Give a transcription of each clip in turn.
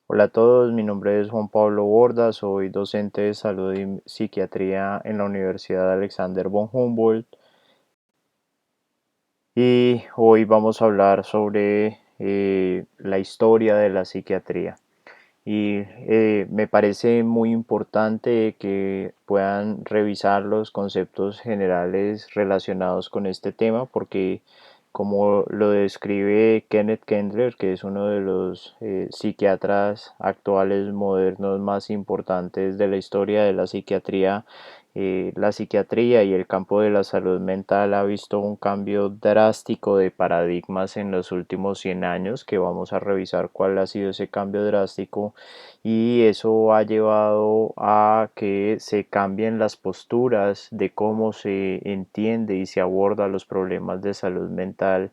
Hola a todos, mi nombre es Juan Pablo Borda, soy docente de salud y psiquiatría en la Universidad Alexander von Humboldt y hoy vamos a hablar sobre la historia de la psiquiatría. Me parece muy importante que puedan revisar los conceptos generales relacionados con este tema porque como lo describe Kenneth Kendler, que es uno de los psiquiatras actuales modernos más importantes de la historia de la psiquiatría y el campo de la salud mental ha visto un cambio drástico de paradigmas en los últimos 100 años, que vamos a revisar cuál ha sido ese cambio drástico, y eso ha llevado a que se cambien las posturas de cómo se entiende y se aborda los problemas de salud mental.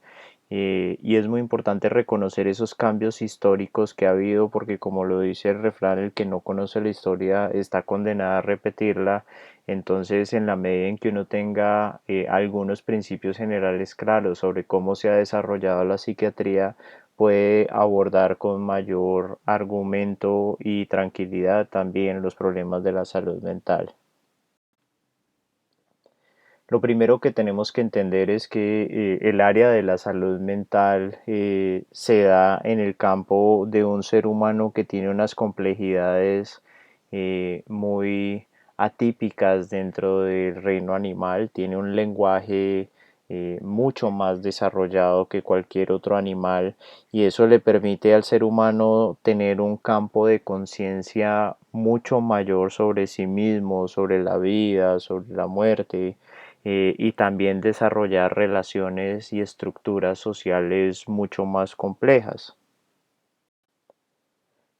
Y es muy importante reconocer esos cambios históricos que ha habido porque, como lo dice el refrán, el que no conoce la historia está condenado a repetirla. Entonces, en la medida en que uno tenga algunos principios generales claros sobre cómo se ha desarrollado la psiquiatría, puede abordar con mayor argumento y tranquilidad también los problemas de la salud mental. Lo primero que tenemos que entender es que el área de la salud mental se da en el campo de un ser humano que tiene unas complejidades muy atípicas dentro del reino animal, tiene un lenguaje mucho más desarrollado que cualquier otro animal, y eso le permite al ser humano tener un campo de conciencia mucho mayor sobre sí mismo, sobre la vida, sobre la muerte, y también desarrollar relaciones y estructuras sociales mucho más complejas.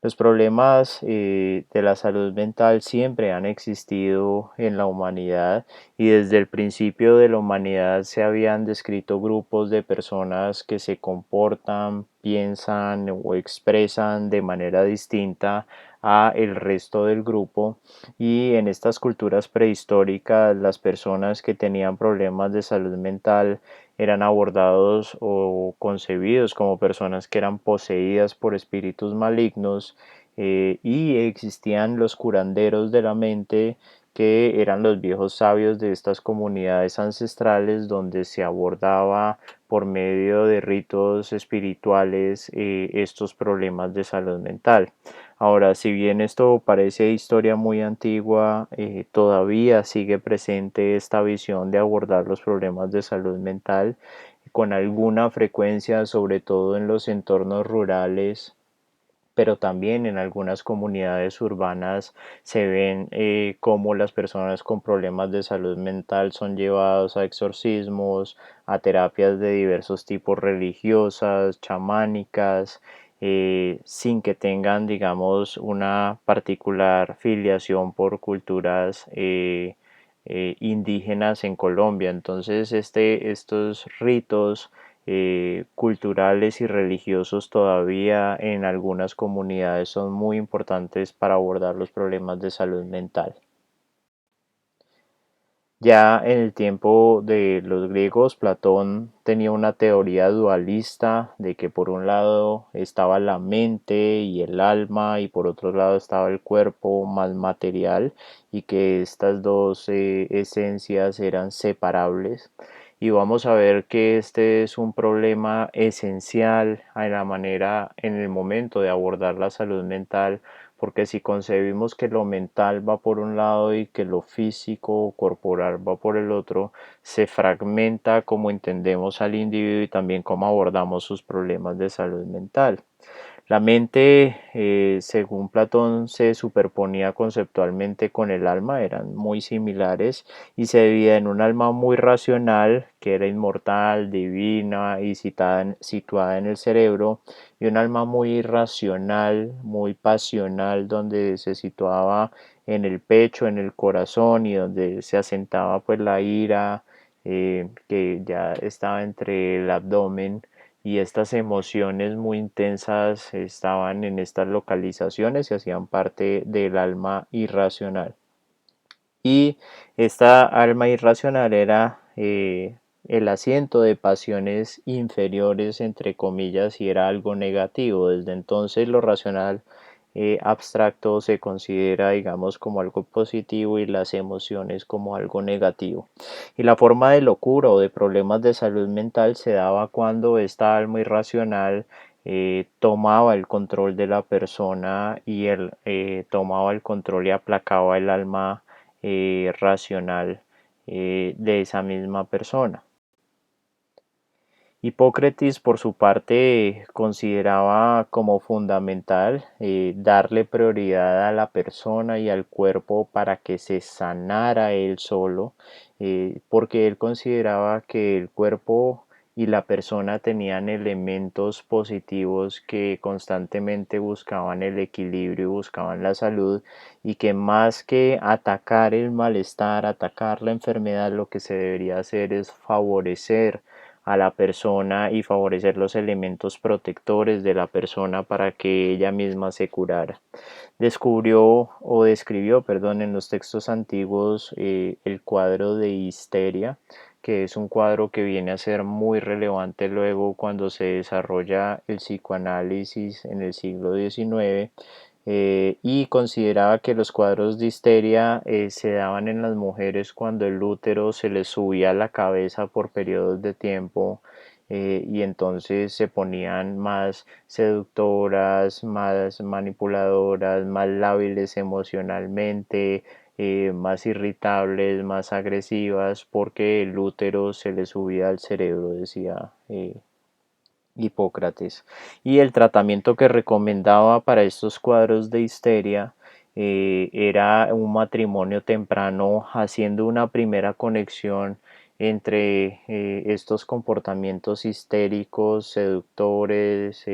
Los problemas de la salud mental siempre han existido en la humanidad, y desde el principio de la humanidad se habían descrito grupos de personas que se comportan, piensan o expresan de manera distinta a el resto del grupo, y en estas culturas prehistóricas las personas que tenían problemas de salud mental eran abordados o concebidos como personas que eran poseídas por espíritus malignos, y existían los curanderos de la mente, que eran los viejos sabios de estas comunidades ancestrales, donde se abordaba por medio de ritos espirituales estos problemas de salud mental. Ahora, si bien esto parece historia muy antigua, todavía sigue presente esta visión de abordar los problemas de salud mental con alguna frecuencia, sobre todo en los entornos rurales, pero también en algunas comunidades urbanas se ven cómo las personas con problemas de salud mental son llevados a exorcismos, a terapias de diversos tipos religiosas, chamánicas, sin que tengan, digamos, una particular filiación por culturas indígenas en Colombia. Entonces, estos ritos culturales y religiosos todavía en algunas comunidades son muy importantes para abordar los problemas de salud mental. Ya en el tiempo de los griegos, Platón tenía una teoría dualista de que por un lado estaba la mente y el alma, y por otro lado estaba el cuerpo más material, y que estas dos esencias eran separables. Y vamos a ver que este es un problema esencial en la manera, en el momento de abordar la salud mental, porque si concebimos que lo mental va por un lado y que lo físico o corporal va por el otro, se fragmenta cómo entendemos al individuo y también cómo abordamos sus problemas de salud mental. La mente, según Platón, se superponía conceptualmente con el alma, eran muy similares, y se dividía en un alma muy racional, que era inmortal, divina y situada en el cerebro, y un alma muy irracional, muy pasional, donde se situaba en el pecho, en el corazón, y donde se asentaba pues la ira, que ya estaba entre el abdomen, y estas emociones muy intensas estaban en estas localizaciones y hacían parte del alma irracional. Y esta alma irracional era el asiento de pasiones inferiores, entre comillas, y era algo negativo. Desde entonces lo racional abstracto se considera, digamos, como algo positivo y las emociones como algo negativo. Y la forma de locura o de problemas de salud mental se daba cuando esta alma irracional tomaba el control de la persona y él tomaba el control y aplacaba el alma racional de esa misma persona. Hipócrates, por su parte, consideraba como fundamental darle prioridad a la persona y al cuerpo para que se sanara él solo, porque él consideraba que el cuerpo y la persona tenían elementos positivos que constantemente buscaban el equilibrio y buscaban la salud, y que más que atacar el malestar, atacar la enfermedad, lo que se debería hacer es favorecer a la persona y favorecer los elementos protectores de la persona para que ella misma se curara. Descubrió o describió, perdón, en los textos antiguos el cuadro de histeria, que es un cuadro que viene a ser muy relevante luego cuando se desarrolla el psicoanálisis en el siglo XIX, y consideraba que los cuadros de histeria se daban en las mujeres cuando el útero se les subía a la cabeza por periodos de tiempo, y entonces se ponían más seductoras, más manipuladoras, más lábiles emocionalmente, más irritables, más agresivas, porque el útero se les subía al cerebro, decía Hipócrates. Y el tratamiento que recomendaba para estos cuadros de histeria era un matrimonio temprano, haciendo una primera conexión entre estos comportamientos histéricos, seductores,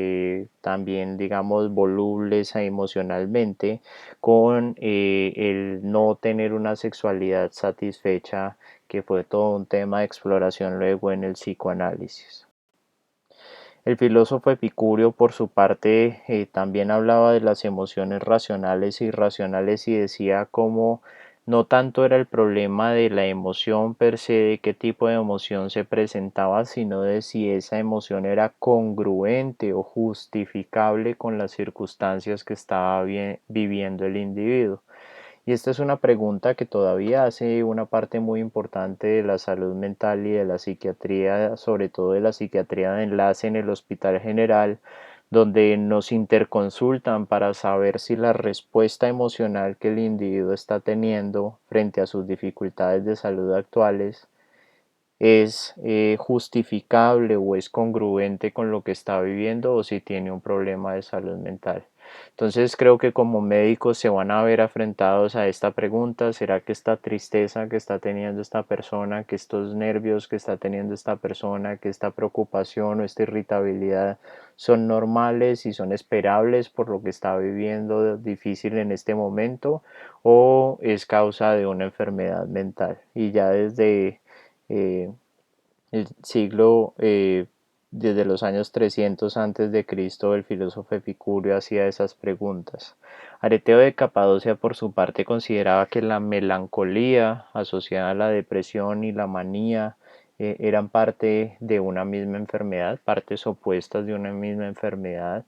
también digamos volubles emocionalmente, con el no tener una sexualidad satisfecha, que fue todo un tema de exploración luego en el psicoanálisis. El filósofo Epicurio, por su parte, también hablaba de las emociones racionales e irracionales y decía cómo no tanto era el problema de la emoción per se, de qué tipo de emoción se presentaba, sino de si esa emoción era congruente o justificable con las circunstancias que estaba viviendo el individuo. Y esta es una pregunta que todavía hace una parte muy importante de la salud mental y de la psiquiatría, sobre todo de la psiquiatría de enlace en el Hospital General, donde nos interconsultan para saber si la respuesta emocional que el individuo está teniendo frente a sus dificultades de salud actuales es justificable o es congruente con lo que está viviendo, o si tiene un problema de salud mental. Entonces creo que como médicos se van a ver enfrentados a esta pregunta: ¿será que esta tristeza que está teniendo esta persona, que estos nervios que está teniendo esta persona, que esta preocupación o esta irritabilidad son normales y son esperables por lo que está viviendo difícil en este momento, o es causa de una enfermedad mental? Y ya desde eh, el siglo, desde los años 300 antes de Cristo, el filósofo Epicurio hacía esas preguntas. Areteo de Capadocia, por su parte, consideraba que la melancolía asociada a la depresión y la manía eran parte de una misma enfermedad, partes opuestas de una misma enfermedad.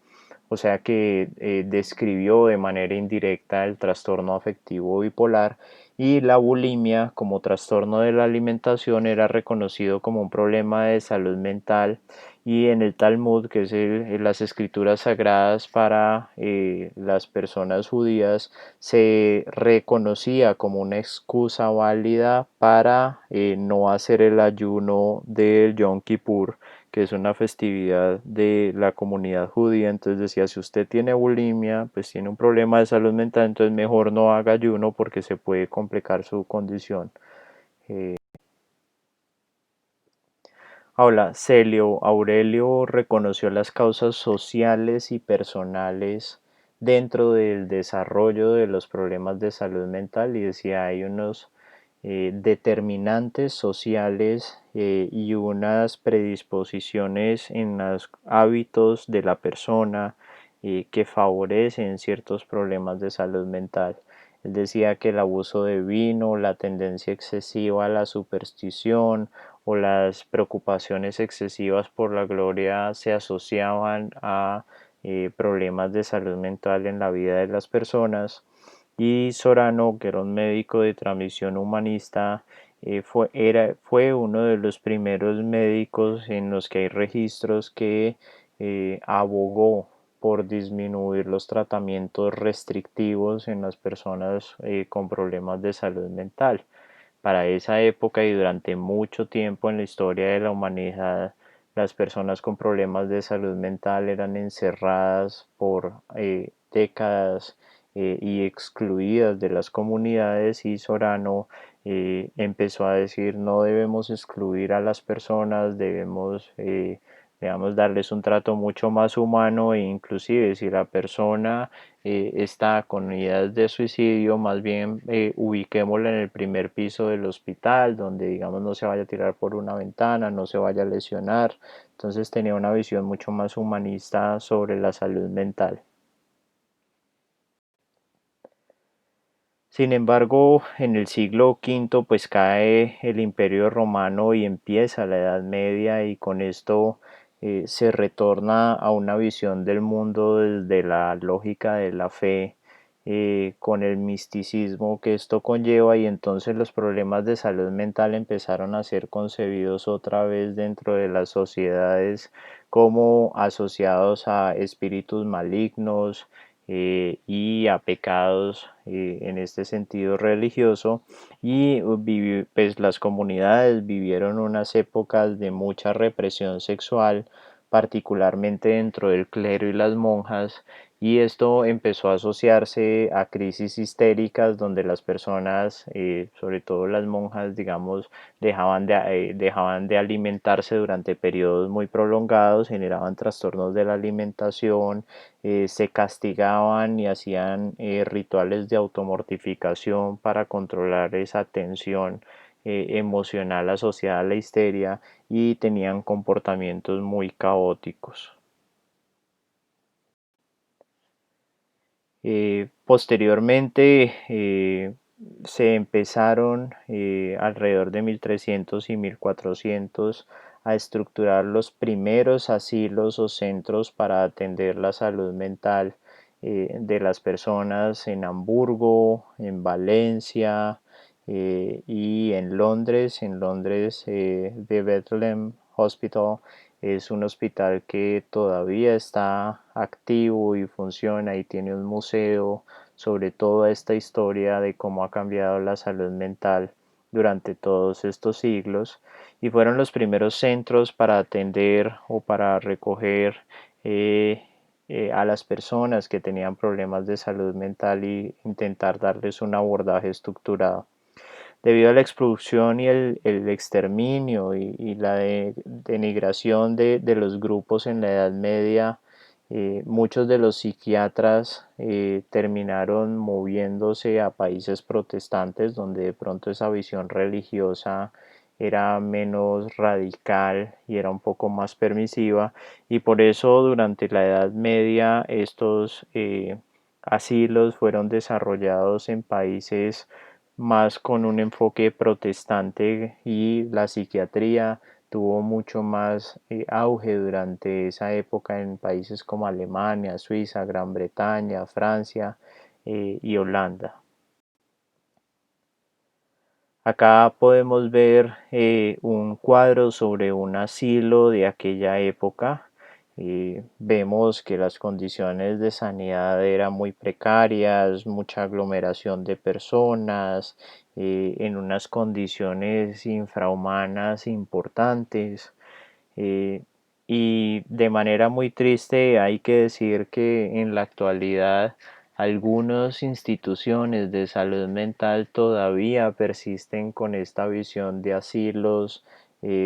O sea que describió de manera indirecta el trastorno afectivo bipolar, y la bulimia como trastorno de la alimentación era reconocido como un problema de salud mental, y en el Talmud, que es las escrituras sagradas para las personas judías, se reconocía como una excusa válida para no hacer el ayuno del Yom Kippur, que es una festividad de la comunidad judía. Entonces decía: si usted tiene bulimia, pues tiene un problema de salud mental, entonces mejor no haga ayuno porque se puede complicar su condición. Ahora, Celio Aurelio reconoció las causas sociales y personales dentro del desarrollo de los problemas de salud mental, y decía: hay unos determinantes sociales y unas predisposiciones en los hábitos de la persona que favorecen ciertos problemas de salud mental. Él decía que el abuso de vino, la tendencia excesiva a la superstición o las preocupaciones excesivas por la gloria se asociaban a problemas de salud mental en la vida de las personas. Y Sorano, que era un médico de transmisión humanista, fue uno de los primeros médicos en los que hay registros que abogó por disminuir los tratamientos restrictivos en las personas con problemas de salud mental. Para esa época y durante mucho tiempo en la historia de la humanidad, las personas con problemas de salud mental eran encerradas por décadas y excluidas de las comunidades, y Sorano empezó a decir: no debemos excluir a las personas, debemos darles un trato mucho más humano, e inclusive si la persona está con ideas de suicidio, más bien ubiquémosla en el primer piso del hospital, donde digamos no se vaya a tirar por una ventana, no se vaya a lesionar. Entonces tenía una visión mucho más humanista sobre la salud mental. Sin embargo, en el siglo V pues cae el Imperio Romano y empieza la Edad Media, y con esto se retorna a una visión del mundo desde la lógica de la fe, con el misticismo que esto conlleva, y entonces los problemas de salud mental empezaron a ser concebidos otra vez dentro de las sociedades como asociados a espíritus malignos, y a pecados en este sentido religioso. Y pues las comunidades vivieron unas épocas de mucha represión sexual, particularmente dentro del clero y las monjas, y esto empezó a asociarse a crisis histéricas donde las personas, sobre todo las monjas, digamos, dejaban de alimentarse durante periodos muy prolongados, generaban trastornos de la alimentación, se castigaban y hacían rituales de automortificación para controlar esa tensión emocional asociada a la histeria, y tenían comportamientos muy caóticos. Posteriormente se empezaron alrededor de 1300 y 1400 a estructurar los primeros asilos o centros para atender la salud mental de las personas en Hamburgo, en Valencia y en Londres. En Londres, The Bethlehem Hospital es un hospital que todavía está activo y funciona, y tiene un museo sobre toda esta historia de cómo ha cambiado la salud mental durante todos estos siglos, y fueron los primeros centros para atender o para recoger a las personas que tenían problemas de salud mental y intentar darles un abordaje estructurado. Debido a la expulsión y el exterminio y la denigración de los grupos en la Edad Media, muchos de los psiquiatras terminaron moviéndose a países protestantes, donde de pronto esa visión religiosa era menos radical y era un poco más permisiva, y por eso durante la Edad Media estos asilos fueron desarrollados en países más con un enfoque protestante, y la psiquiatría tuvo mucho más auge durante esa época en países como Alemania, Suiza, Gran Bretaña, Francia y Holanda. Acá podemos ver un cuadro sobre un asilo de aquella época. Vemos que las condiciones de sanidad eran muy precarias, mucha aglomeración de personas, en unas condiciones infrahumanas importantes. eh, y de manera muy triste hay que decir que en la actualidad algunas instituciones de salud mental todavía persisten con esta visión de asilos,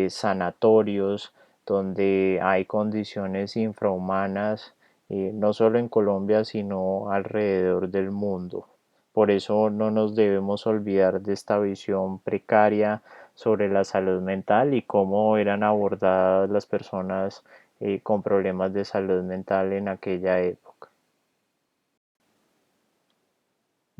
sanatorios, donde hay condiciones infrahumanas, no solo en Colombia, sino alrededor del mundo. Por eso no nos debemos olvidar de esta visión precaria sobre la salud mental y cómo eran abordadas las personas con problemas de salud mental en aquella época.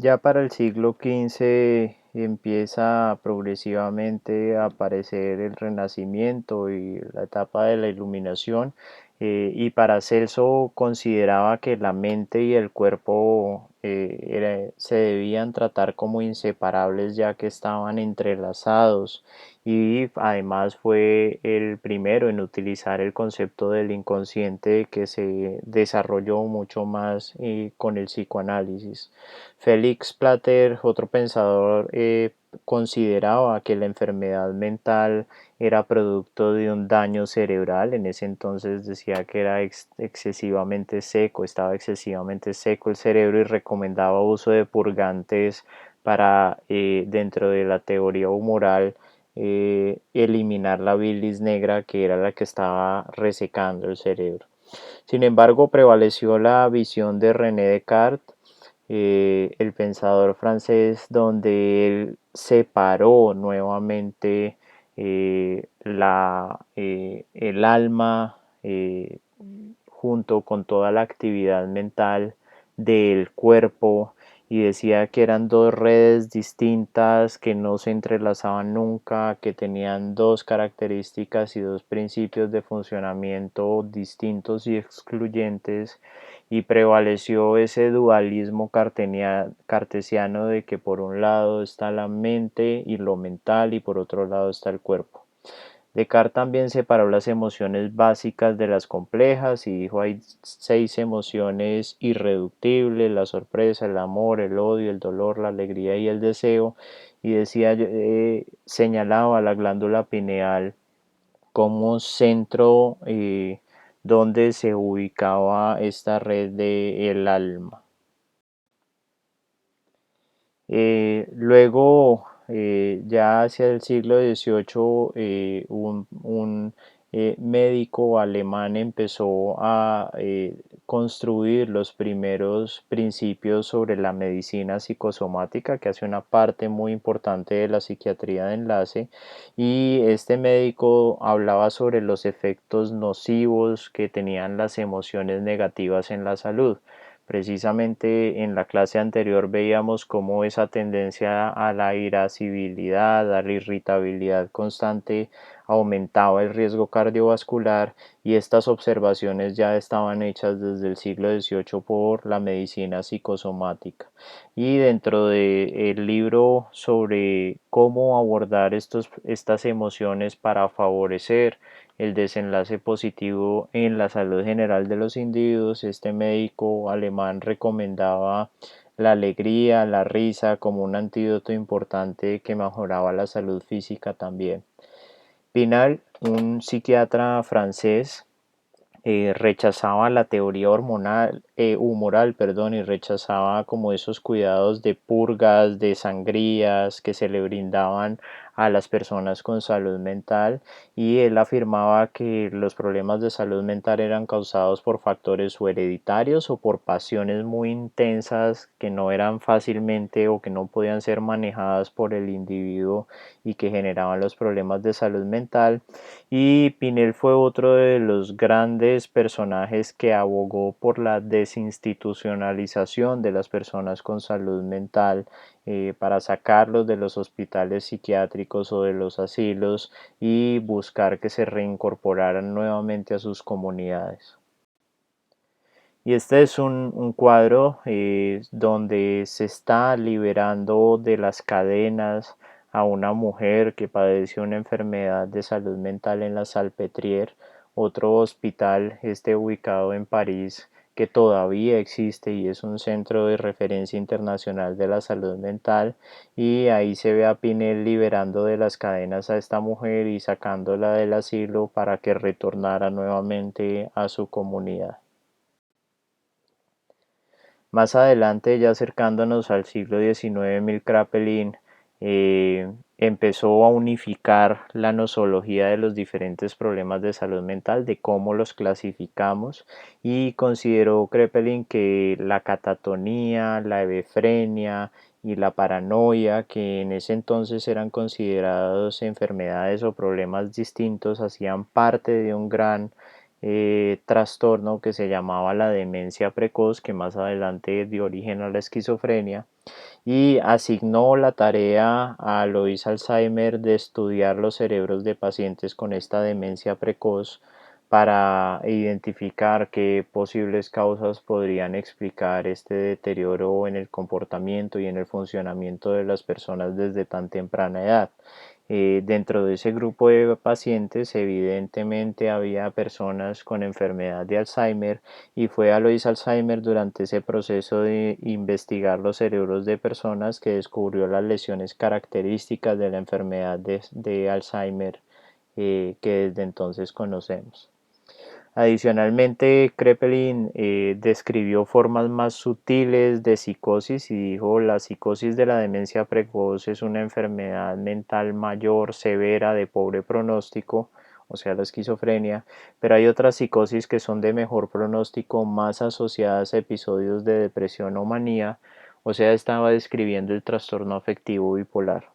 Ya para el siglo XV empieza progresivamente a aparecer el Renacimiento y la etapa de la Iluminación, Y Paracelso consideraba que la mente y el cuerpo se debían tratar como inseparables ya que estaban entrelazados, y además fue el primero en utilizar el concepto del inconsciente que se desarrolló mucho más con el psicoanálisis. Félix Plater, otro pensador, consideraba que la enfermedad mental era producto de un daño cerebral. En ese entonces decía que era excesivamente seco, estaba excesivamente seco el cerebro, y recomendaba uso de purgantes para, dentro de la teoría humoral, eliminar la bilis negra, que era la que estaba resecando el cerebro. Sin embargo, prevaleció la visión de René Descartes, el pensador francés, donde él separó nuevamente el alma, junto con toda la actividad mental del cuerpo, y decía que eran dos redes distintas que no se entrelazaban nunca, que tenían dos características y dos principios de funcionamiento distintos y excluyentes, y prevaleció ese dualismo cartesiano de que por un lado está la mente y lo mental, y por otro lado está el cuerpo. Descartes también separó las emociones básicas de las complejas y dijo: hay 6 emociones irreductibles: la sorpresa, el amor, el odio, el dolor, la alegría y el deseo. Y decía, señalaba la glándula pineal como centro, donde se ubicaba esta red del alma. Luego, ya hacia el siglo XVIII, un médico alemán empezó a construir los primeros principios sobre la medicina psicosomática, que hace una parte muy importante de la psiquiatría de enlace, y este médico hablaba sobre los efectos nocivos que tenían las emociones negativas en la salud. Precisamente en la clase anterior veíamos cómo esa tendencia a la irascibilidad, a la irritabilidad constante, aumentaba el riesgo cardiovascular, y estas observaciones ya estaban hechas desde el siglo XVIII por la medicina psicosomática. Y dentro del libro sobre cómo abordar estas emociones para favorecer el desenlace positivo en la salud general de los individuos, este médico alemán recomendaba la alegría, la risa, como un antídoto importante que mejoraba la salud física también. Pinal, un psiquiatra francés, rechazaba la teoría humoral, perdón, y rechazaba como esos cuidados de purgas, de sangrías que se le brindaban a las personas con salud mental, y él afirmaba que los problemas de salud mental eran causados por factores o hereditarios o por pasiones muy intensas que no eran fácilmente o que no podían ser manejadas por el individuo y que generaban los problemas de salud mental. Y Pinel fue otro de los grandes personajes que abogó por la desinstitucionalización de las personas con salud mental, para sacarlos de los hospitales psiquiátricos o de los asilos y buscar que se reincorporaran nuevamente a sus comunidades. Y este es un cuadro, donde se está liberando de las cadenas a una mujer que padeció una enfermedad de salud mental en la Salpêtrière, otro hospital, ubicado en París, que todavía existe y es un centro de referencia internacional de la salud mental. Y ahí se ve a Pinel liberando de las cadenas a esta mujer y sacándola del asilo para que retornara nuevamente a su comunidad. Más adelante, ya acercándonos al siglo XIX, Emil Kraepelin empezó a unificar la nosología de los diferentes problemas de salud mental, de cómo los clasificamos, y consideró Kraepelin que la catatonía, la hebefrenia y la paranoia, que en ese entonces eran considerados enfermedades o problemas distintos, hacían parte de un gran trastorno que se llamaba la demencia precoz, que más adelante dio origen a la esquizofrenia, y asignó la tarea a Alois Alzheimer de estudiar los cerebros de pacientes con esta demencia precoz para identificar qué posibles causas podrían explicar este deterioro en el comportamiento y en el funcionamiento de las personas desde tan temprana edad. Dentro de ese grupo de pacientes evidentemente había personas con enfermedad de Alzheimer y fue Alois Alzheimer durante ese proceso de investigar los cerebros de personas que descubrió las lesiones características de la enfermedad de Alzheimer que desde entonces conocemos. Adicionalmente, Kraepelin describió formas más sutiles de psicosis y dijo la psicosis de la demencia precoz es una enfermedad mental mayor, severa, de pobre pronóstico, o sea, la esquizofrenia, pero hay otras psicosis que son de mejor pronóstico, más asociadas a episodios de depresión o manía, o sea, estaba describiendo el trastorno afectivo bipolar.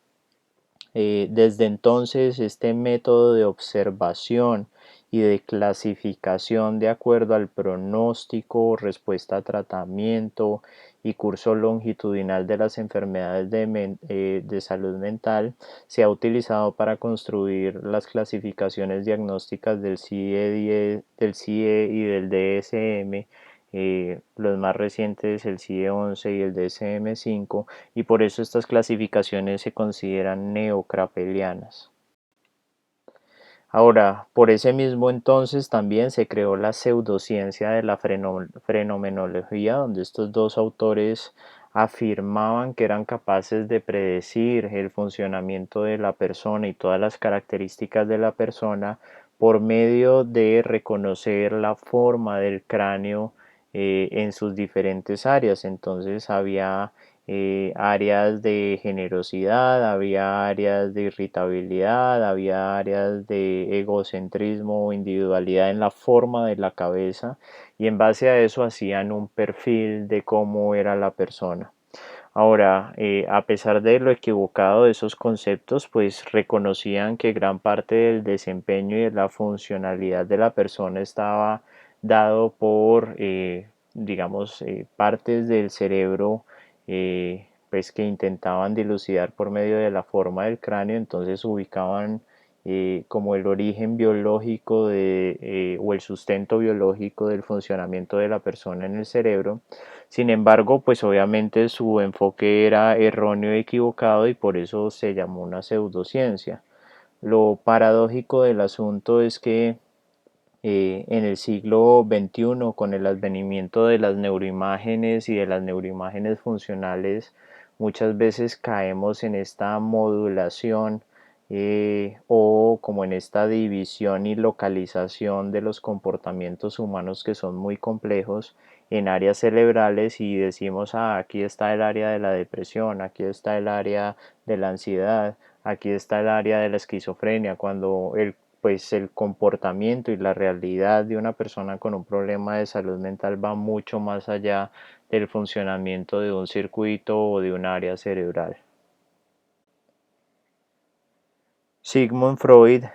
Desde entonces, este método de observación y de clasificación de acuerdo al pronóstico, respuesta a tratamiento y curso longitudinal de las enfermedades de salud mental se ha utilizado para construir las clasificaciones diagnósticas del CIE y del DSM, los más recientes el CIE-11 y el DSM-5, y por eso estas clasificaciones se consideran neocrapelianas. Ahora, por ese mismo entonces también se creó la pseudociencia de la fenomenología, donde estos dos autores afirmaban que eran capaces de predecir el funcionamiento de la persona y todas las características de la persona por medio de reconocer la forma del cráneo en sus diferentes áreas. Entonces había áreas de generosidad, había áreas de irritabilidad, había áreas de egocentrismo o individualidad en la forma de la cabeza, y en base a eso hacían un perfil de cómo era la persona. Ahora, a pesar de lo equivocado de esos conceptos, pues reconocían que gran parte del desempeño y de la funcionalidad de la persona estaba dado por, digamos, partes del cerebro pues que intentaban dilucidar por medio de la forma del cráneo. Entonces ubicaban como el origen biológico o el sustento biológico del funcionamiento de la persona en el cerebro. Sin embargo, pues obviamente su enfoque era erróneo y equivocado, y por eso se llamó una pseudociencia. Lo paradójico del asunto es que en el siglo XXI, con el advenimiento de las neuroimágenes y de las neuroimágenes funcionales, muchas veces caemos en esta modulación o como en esta división y localización de los comportamientos humanos, que son muy complejos, en áreas cerebrales, y decimos, aquí está el área de la depresión, aquí está el área de la ansiedad, aquí está el área de la esquizofrenia, cuando pues el comportamiento y la realidad de una persona con un problema de salud mental va mucho más allá del funcionamiento de un circuito o de un área cerebral. Sigmund Freud,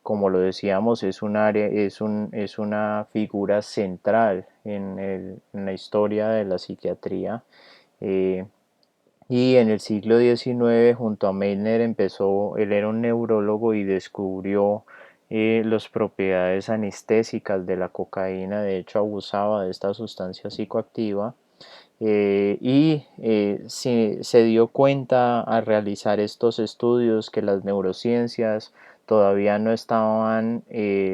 como lo decíamos, es una figura central en la historia de la psiquiatría. eh, y en el siglo XIX, junto a Meitner, él era un neurólogo y descubrió las propiedades anestésicas de la cocaína. De hecho, abusaba de esta sustancia psicoactiva, se dio cuenta al realizar estos estudios que las neurociencias todavía no estaban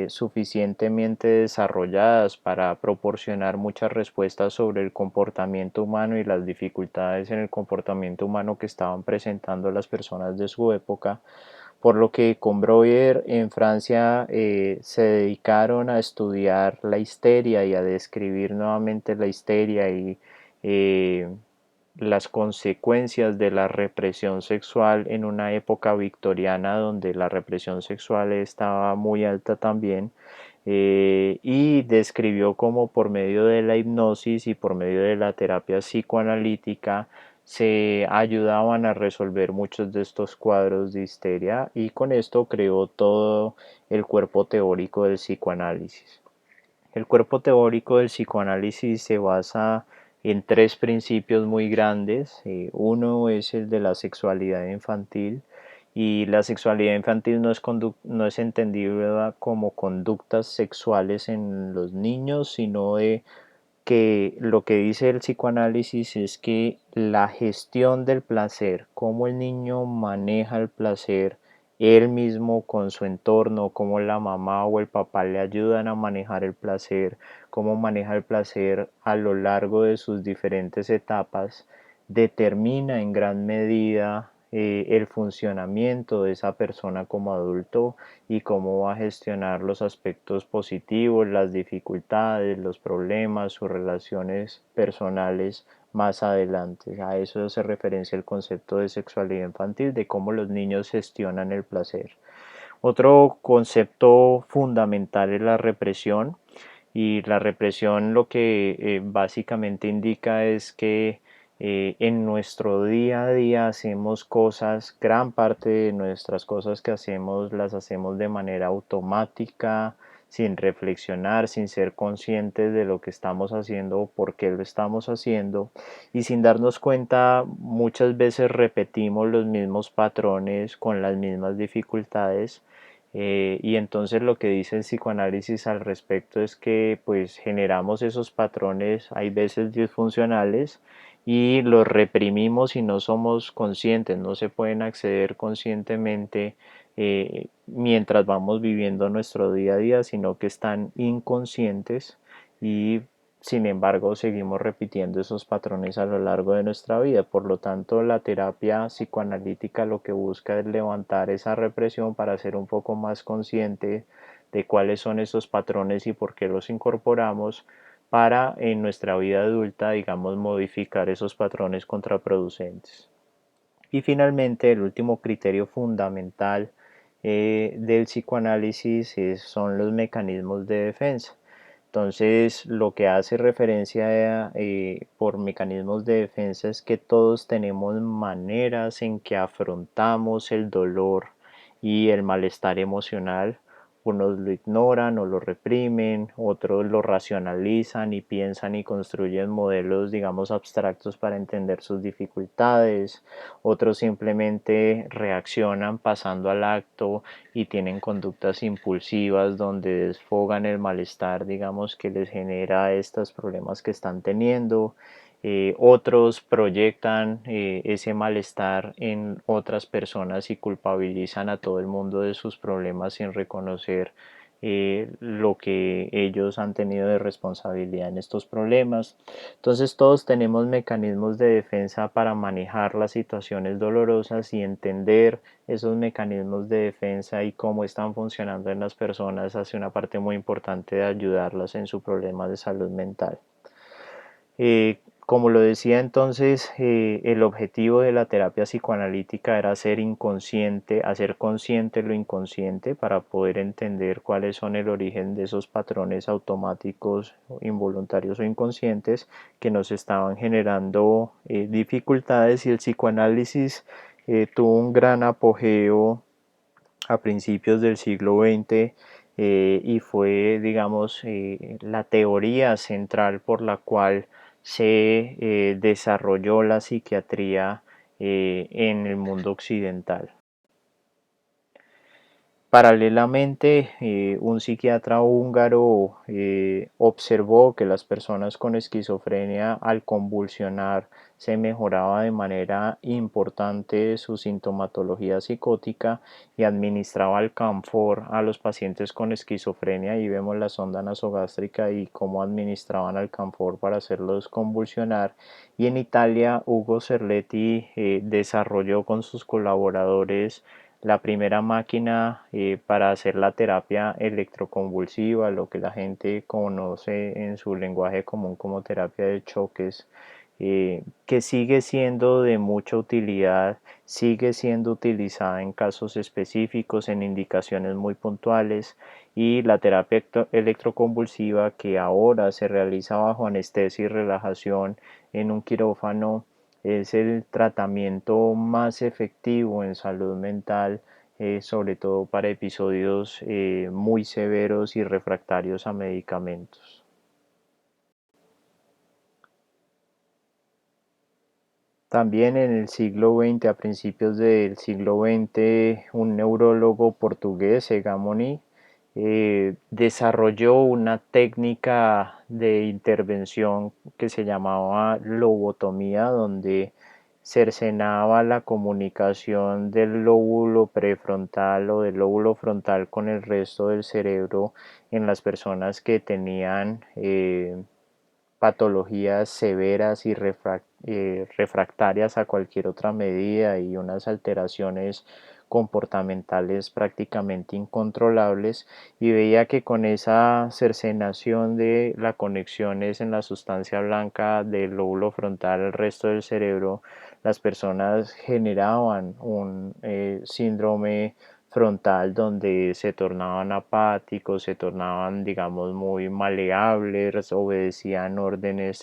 suficientemente desarrolladas para proporcionar muchas respuestas sobre el comportamiento humano y las dificultades en el comportamiento humano que estaban presentando las personas de su época, por lo que con Breuer en Francia se dedicaron a estudiar la histeria y a describir nuevamente la histeria y eh, las consecuencias de la represión sexual en una época victoriana donde la represión sexual estaba muy alta también, y describió cómo por medio de la hipnosis y por medio de la terapia psicoanalítica se ayudaban a resolver muchos de estos cuadros de histeria, y con esto creó todo el cuerpo teórico del psicoanálisis. El cuerpo teórico del psicoanálisis se basa en tres principios muy grandes. Uno es el de la sexualidad infantil, y la sexualidad infantil no es entendida como conductas sexuales en los niños, sino de que lo que dice el psicoanálisis es que la gestión del placer, cómo el niño maneja el placer, él mismo con su entorno, cómo la mamá o el papá le ayudan a manejar el placer, cómo maneja el placer a lo largo de sus diferentes etapas, determina en gran medida el funcionamiento de esa persona como adulto y cómo va a gestionar los aspectos positivos, las dificultades, los problemas, sus relaciones personales más adelante. A eso se referencia el concepto de sexualidad infantil, de cómo los niños gestionan el placer. Otro concepto fundamental es la represión, y la represión lo que básicamente indica es que en nuestro día a día hacemos cosas, gran parte de nuestras cosas que hacemos las hacemos de manera automática, sin reflexionar, sin ser conscientes de lo que estamos haciendo o por qué lo estamos haciendo, y sin darnos cuenta muchas veces repetimos los mismos patrones con las mismas dificultades. Y entonces lo que dice el psicoanálisis al respecto es que pues generamos esos patrones, hay veces disfuncionales, y los reprimimos y no somos conscientes, no se pueden acceder conscientemente mientras vamos viviendo nuestro día a día, sino que están inconscientes, y sin embargo seguimos repitiendo esos patrones a lo largo de nuestra vida. Por lo tanto, la terapia psicoanalítica lo que busca es levantar esa represión para ser un poco más consciente de cuáles son esos patrones y por qué los incorporamos, para en nuestra vida adulta, digamos, modificar esos patrones contraproducentes. Y finalmente, el último criterio fundamental del psicoanálisis son los mecanismos de defensa. Entonces, lo que hace referencia por mecanismos de defensa es que todos tenemos maneras en que afrontamos el dolor y el malestar emocional. Unos lo ignoran o lo reprimen, otros lo racionalizan y piensan y construyen modelos, digamos, abstractos para entender sus dificultades. Otros simplemente reaccionan pasando al acto y tienen conductas impulsivas donde desfogan el malestar, digamos, que les genera estos problemas que están teniendo. Otros proyectan ese malestar en otras personas y culpabilizan a todo el mundo de sus problemas sin reconocer lo que ellos han tenido de responsabilidad en estos problemas. Entonces todos tenemos mecanismos de defensa para manejar las situaciones dolorosas, y entender esos mecanismos de defensa y cómo están funcionando en las personas hace una parte muy importante de ayudarlas en su problema de salud mental. Como lo decía entonces, el objetivo de la terapia psicoanalítica era hacer consciente lo inconsciente para poder entender cuáles son el origen de esos patrones automáticos, involuntarios o inconscientes que nos estaban generando dificultades, y el psicoanálisis tuvo un gran apogeo a principios del siglo XX, y fue, digamos, la teoría central por la cual se desarrolló la psiquiatría en el mundo occidental. Paralelamente, un psiquiatra húngaro observó que las personas con esquizofrenia, al convulsionar, se mejoraba de manera importante su sintomatología psicótica, y administraba alcanfor a los pacientes con esquizofrenia. Y vemos la sonda nasogástrica y cómo administraban alcanfor para hacerlos convulsionar. Y en Italia, Ugo Cerletti desarrolló con sus colaboradores la primera máquina para hacer la terapia electroconvulsiva, lo que la gente conoce en su lenguaje común como terapia de choques, que sigue siendo de mucha utilidad, sigue siendo utilizada en casos específicos, en indicaciones muy puntuales. Y la terapia electroconvulsiva, que ahora se realiza bajo anestesia y relajación en un quirófano, es el tratamiento más efectivo en salud mental, sobre todo para episodios muy severos y refractarios a medicamentos. También en el siglo XX, a principios del siglo XX, un neurólogo portugués, Egamoni, desarrolló una técnica de intervención que se llamaba lobotomía, donde cercenaba la comunicación del lóbulo prefrontal o del lóbulo frontal con el resto del cerebro en las personas que tenían patologías severas y refractarias a cualquier otra medida y unas alteraciones comportamentales prácticamente incontrolables, y veía que con esa cercenación de las conexiones en la sustancia blanca del lóbulo frontal al resto del cerebro, las personas generaban un síndrome frontal donde se tornaban apáticos, se tornaban, digamos, muy maleables, obedecían órdenes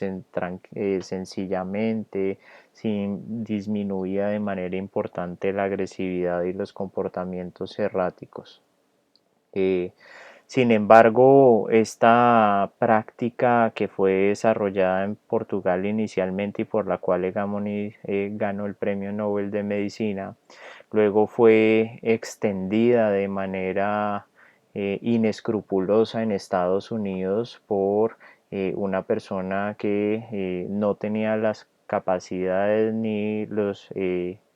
sencillamente, sin disminuía de manera importante la agresividad y los comportamientos erráticos. Eh, Sin embargo, esta práctica que fue desarrollada en Portugal inicialmente y por la cual Egamoni ganó el Premio Nobel de Medicina, luego fue extendida de manera inescrupulosa en Estados Unidos por una persona que no tenía las capacidades ni las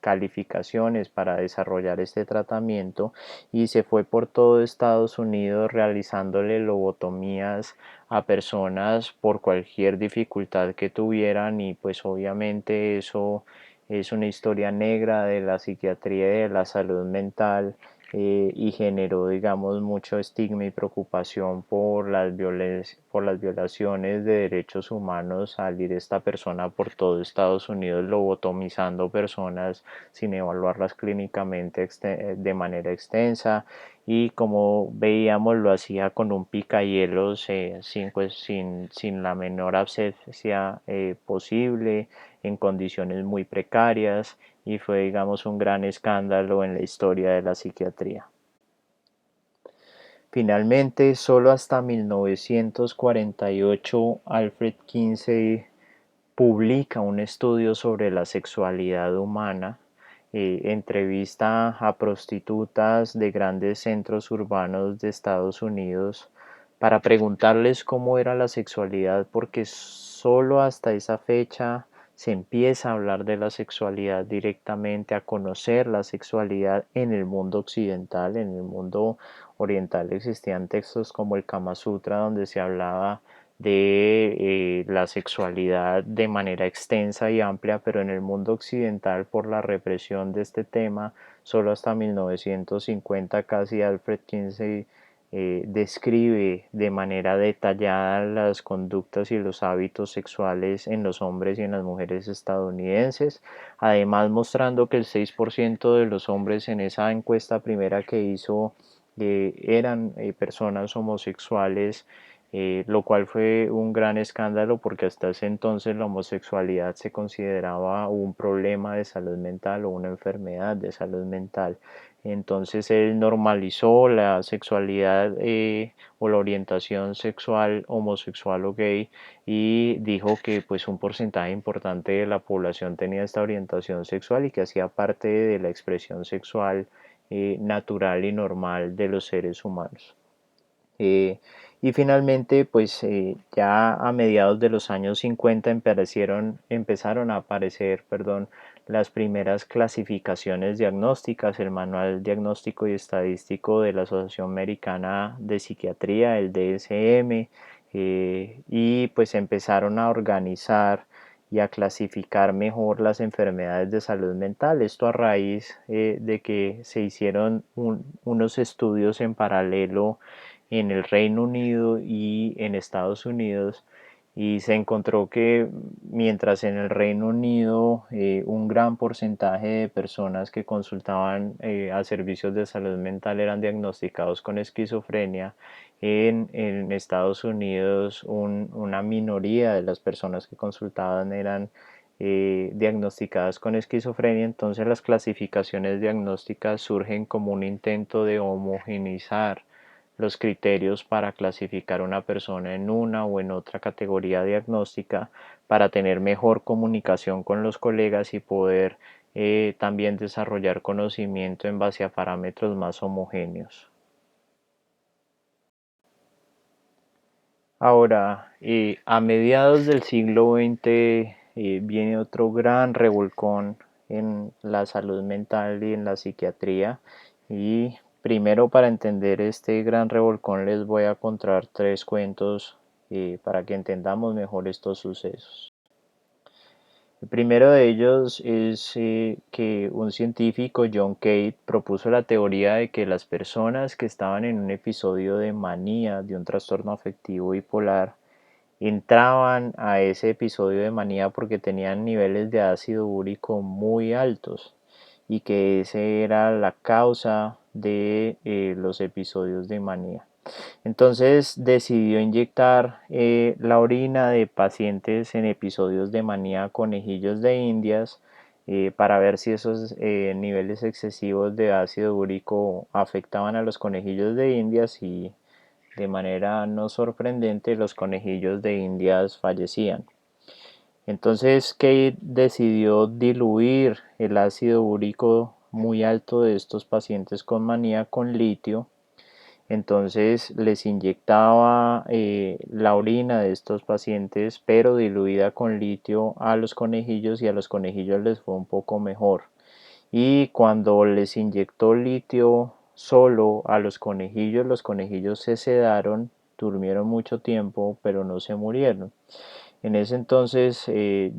calificaciones para desarrollar este tratamiento, y se fue por todo Estados Unidos realizándole lobotomías a personas por cualquier dificultad que tuvieran, y pues obviamente eso es una historia negra de la psiquiatría y de la salud mental, y generó, digamos, mucho estigma y preocupación por por las violaciones de derechos humanos al ir esta persona por todo Estados Unidos lobotomizando personas sin evaluarlas clínicamente de manera extensa, y como veíamos lo hacía con un picahielos, sin la menor asepsia posible, en condiciones muy precarias, y fue, digamos, un gran escándalo en la historia de la psiquiatría. Finalmente, solo hasta 1948 Alfred Kinsey publica un estudio sobre la sexualidad humana, entrevista a prostitutas de grandes centros urbanos de Estados Unidos para preguntarles cómo era la sexualidad, porque solo hasta esa fecha se empieza a hablar de la sexualidad directamente, a conocer la sexualidad en el mundo occidental. En el mundo oriental existían textos como el Kama Sutra, donde se hablaba de la sexualidad de manera extensa y amplia, pero en el mundo occidental, por la represión de este tema, solo hasta 1950 casi Alfred Kinsey describe de manera detallada las conductas y los hábitos sexuales en los hombres y en las mujeres estadounidenses, además mostrando que el 6% de los hombres en esa encuesta primera que hizo eran personas homosexuales, lo cual fue un gran escándalo porque hasta ese entonces la homosexualidad se consideraba un problema de salud mental o una enfermedad de salud mental. Entonces él normalizó la sexualidad o la orientación sexual homosexual o gay, y dijo que pues un porcentaje importante de la población tenía esta orientación sexual y que hacía parte de la expresión sexual natural y normal de los seres humanos. Y finalmente, pues ya a mediados de los años 50 empezaron a aparecer, perdón, las primeras clasificaciones diagnósticas, el Manual Diagnóstico y Estadístico de la Asociación Americana de Psiquiatría, el DSM, y pues empezaron a organizar y a clasificar mejor las enfermedades de salud mental. Esto a raíz de que se hicieron unos estudios en paralelo en el Reino Unido y en Estados Unidos, y se encontró que mientras en el Reino Unido un gran porcentaje de personas que consultaban a servicios de salud mental eran diagnosticados con esquizofrenia, en Estados Unidos una minoría de las personas que consultaban eran diagnosticadas con esquizofrenia. Entonces las clasificaciones diagnósticas surgen como un intento de homogeneizar los criterios para clasificar a una persona en una o en otra categoría diagnóstica para tener mejor comunicación con los colegas y poder también desarrollar conocimiento en base a parámetros más homogéneos. Ahora, a mediados del siglo XX viene otro gran revolcón en la salud mental y en la psiquiatría. Y primero, para entender este gran revolcón les voy a contar tres cuentos para que entendamos mejor estos sucesos. El primero de ellos es que un científico, John Cade, propuso la teoría de que las personas que estaban en un episodio de manía, de un trastorno afectivo bipolar, entraban a ese episodio de manía porque tenían niveles de ácido úrico muy altos y que esa era la causa de los episodios de manía. Entonces decidió inyectar la orina de pacientes en episodios de manía a conejillos de indias para ver si esos niveles excesivos de ácido úrico afectaban a los conejillos de indias, y de manera no sorprendente los conejillos de indias fallecían. Entonces Kate decidió diluir el ácido úrico muy alto de estos pacientes con manía con litio. Entonces les inyectaba la orina de estos pacientes, pero diluida con litio, a los conejillos, y a los conejillos les fue un poco mejor. Y cuando les inyectó litio solo a los conejillos se sedaron, durmieron mucho tiempo, pero no se murieron. En ese entonces,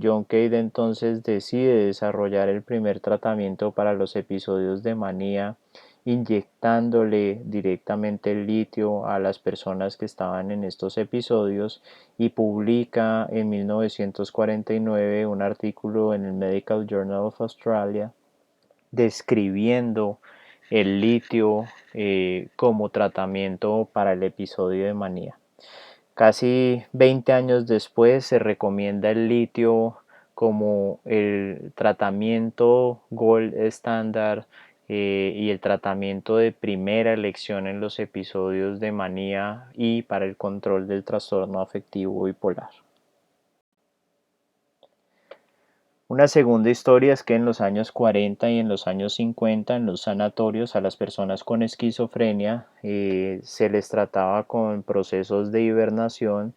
John Cade entonces decide desarrollar el primer tratamiento para los episodios de manía, inyectándole directamente el litio a las personas que estaban en estos episodios, y publica en 1949 un artículo en el Medical Journal of Australia describiendo el litio como tratamiento para el episodio de manía. Casi 20 años después se recomienda el litio como el tratamiento gold estándar y el tratamiento de primera elección en los episodios de manía y para el control del trastorno afectivo bipolar. Una segunda historia es que en los años 40 y en los años 50 en los sanatorios a las personas con esquizofrenia se les trataba con procesos de hibernación,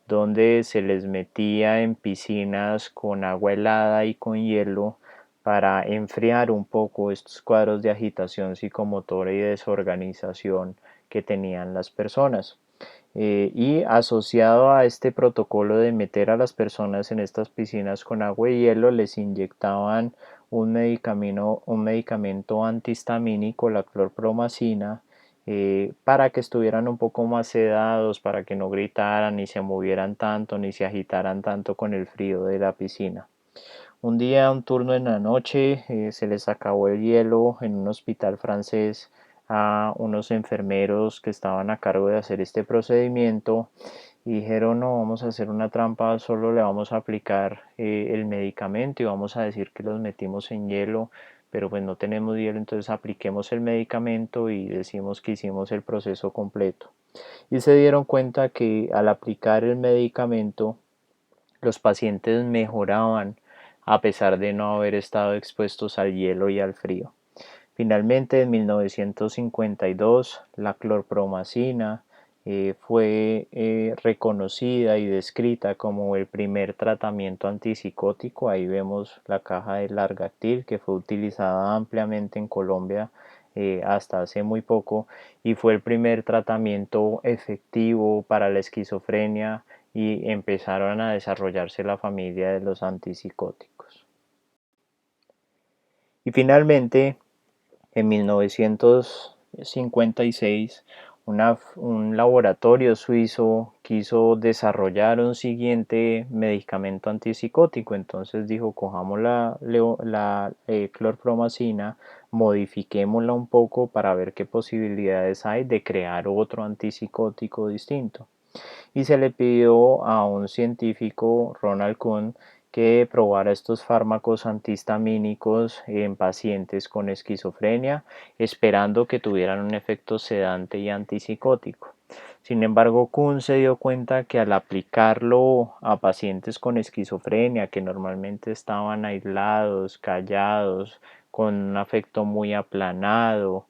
donde se les metía en piscinas con agua helada y con hielo para enfriar un poco estos cuadros de agitación psicomotora y desorganización que tenían las personas. Y asociado a este protocolo de meter a las personas en estas piscinas con agua y hielo, les inyectaban un medicamento antihistamínico, la clorpromacina, para que estuvieran un poco más sedados, para que no gritaran, ni se movieran tanto, ni se agitaran tanto con el frío de la piscina. Un día, un turno en la noche, se les acabó el hielo en un hospital francés a unos enfermeros que estaban a cargo de hacer este procedimiento, y dijeron: no, vamos a hacer una trampa, solo le vamos a aplicar el medicamento y vamos a decir que los metimos en hielo, pero pues no tenemos hielo, entonces apliquemos el medicamento y decimos que hicimos el proceso completo. Y se dieron cuenta que al aplicar el medicamento los pacientes mejoraban a pesar de no haber estado expuestos al hielo y al frío. Finalmente, en 1952, la clorpromacina fue reconocida y descrita como el primer tratamiento antipsicótico. Ahí vemos la caja de Largatil, que fue utilizada ampliamente en Colombia hasta hace muy poco, y fue el primer tratamiento efectivo para la esquizofrenia, y empezaron a desarrollarse la familia de los antipsicóticos. Y finalmente, en 1956, un laboratorio suizo quiso desarrollar un siguiente medicamento antipsicótico. Entonces dijo: cojamos la clorpromacina, modifiquémosla un poco para ver qué posibilidades hay de crear otro antipsicótico distinto. y se le pidió a un científico, Ronald Kuhn, que probara estos fármacos antihistamínicos en pacientes con esquizofrenia, esperando que tuvieran un efecto sedante y antipsicótico. Sin embargo, Kuhn se dio cuenta que al aplicarlo a pacientes con esquizofrenia, que normalmente estaban aislados, callados, con un afecto muy aplanado,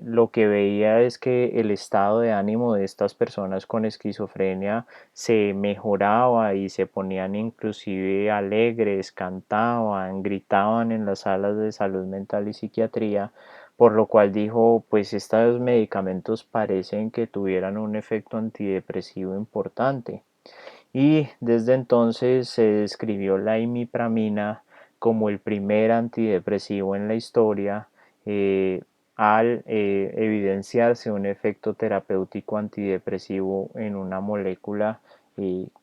lo que veía es que el estado de ánimo de estas personas con esquizofrenia se mejoraba y se ponían inclusive alegres, cantaban, gritaban en las salas de salud mental y psiquiatría, por lo cual dijo, pues estos medicamentos parecen que tuvieran un efecto antidepresivo importante. Y desde entonces se describió la imipramina como el primer antidepresivo en la historia, eh, al evidenciarse un efecto terapéutico antidepresivo en una molécula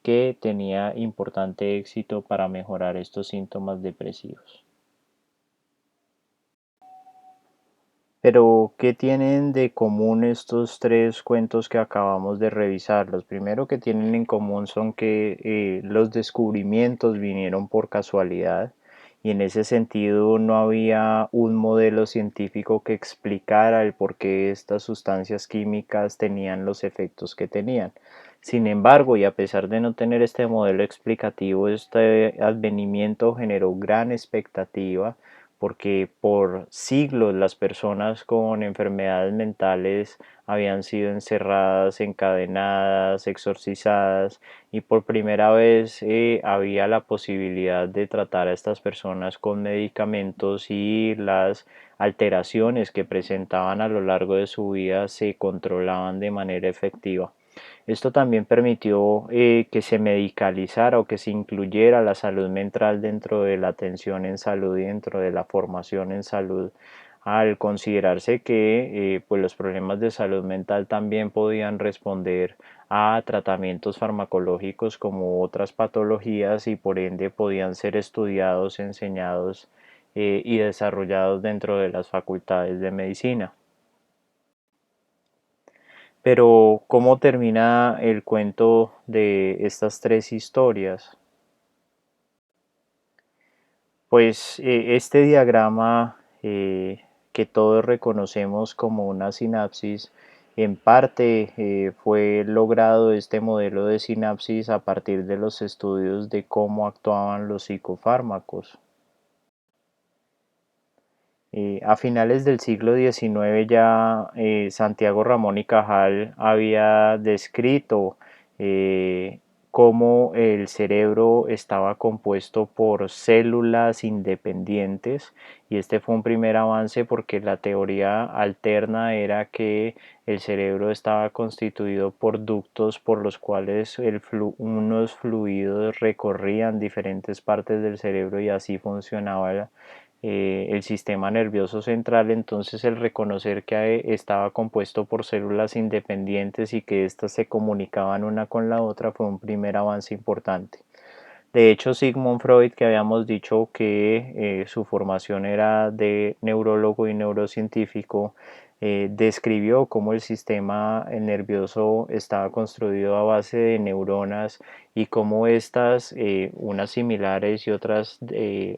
que tenía importante éxito para mejorar estos síntomas depresivos. Pero, ¿qué tienen de común estos tres cuentos que acabamos de revisar? Los primero que tienen en común son que los descubrimientos vinieron por casualidad y en ese sentido no había un modelo científico que explicara el por qué estas sustancias químicas tenían los efectos que tenían. Sin embargo, y a pesar de no tener este modelo explicativo, este advenimiento generó gran expectativa porque por siglos las personas con enfermedades mentales habían sido encerradas, encadenadas, exorcizadas y por primera vez había la posibilidad de tratar a estas personas con medicamentos y las alteraciones que presentaban a lo largo de su vida se controlaban de manera efectiva. Esto también permitió que se medicalizara o que se incluyera la salud mental dentro de la atención en salud y dentro de la formación en salud, al considerarse que pues los problemas de salud mental también podían responder a tratamientos farmacológicos como otras patologías y por ende podían ser estudiados, enseñados y desarrollados dentro de las facultades de medicina. Pero, ¿cómo termina el cuento de estas tres historias? Pues este diagrama que todos reconocemos como una sinapsis, en parte fue logrado este modelo de sinapsis a partir de los estudios de cómo actuaban los psicofármacos. A finales del siglo XIX ya Santiago Ramón y Cajal había descrito eh, cómo el cerebro estaba compuesto por células independientes y este fue un primer avance porque la teoría alterna era que el cerebro estaba constituido por ductos por los cuales unos fluidos recorrían diferentes partes del cerebro y así funcionaba el sistema nervioso central. Entonces el reconocer que estaba compuesto por células independientes y que éstas se comunicaban una con la otra fue un primer avance importante. De hecho, Sigmund Freud, que habíamos dicho que su formación era de neurólogo y neurocientífico, describió cómo el sistema nervioso estaba construido a base de neuronas y cómo estas, unas similares y otras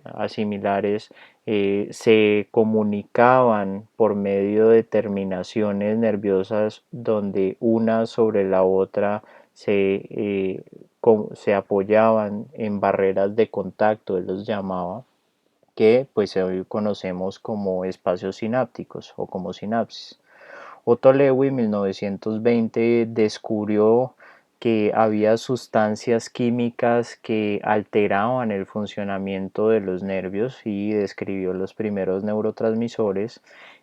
asimilares, se comunicaban por medio de terminaciones nerviosas donde una sobre la otra se apoyaban en barreras de contacto, él los llamaba, que pues hoy conocemos como espacios sinápticos o como sinapsis. Otto Lewis en 1920 descubrió que había sustancias químicas que alteraban el funcionamiento de los nervios y describió los primeros neurotransmisores.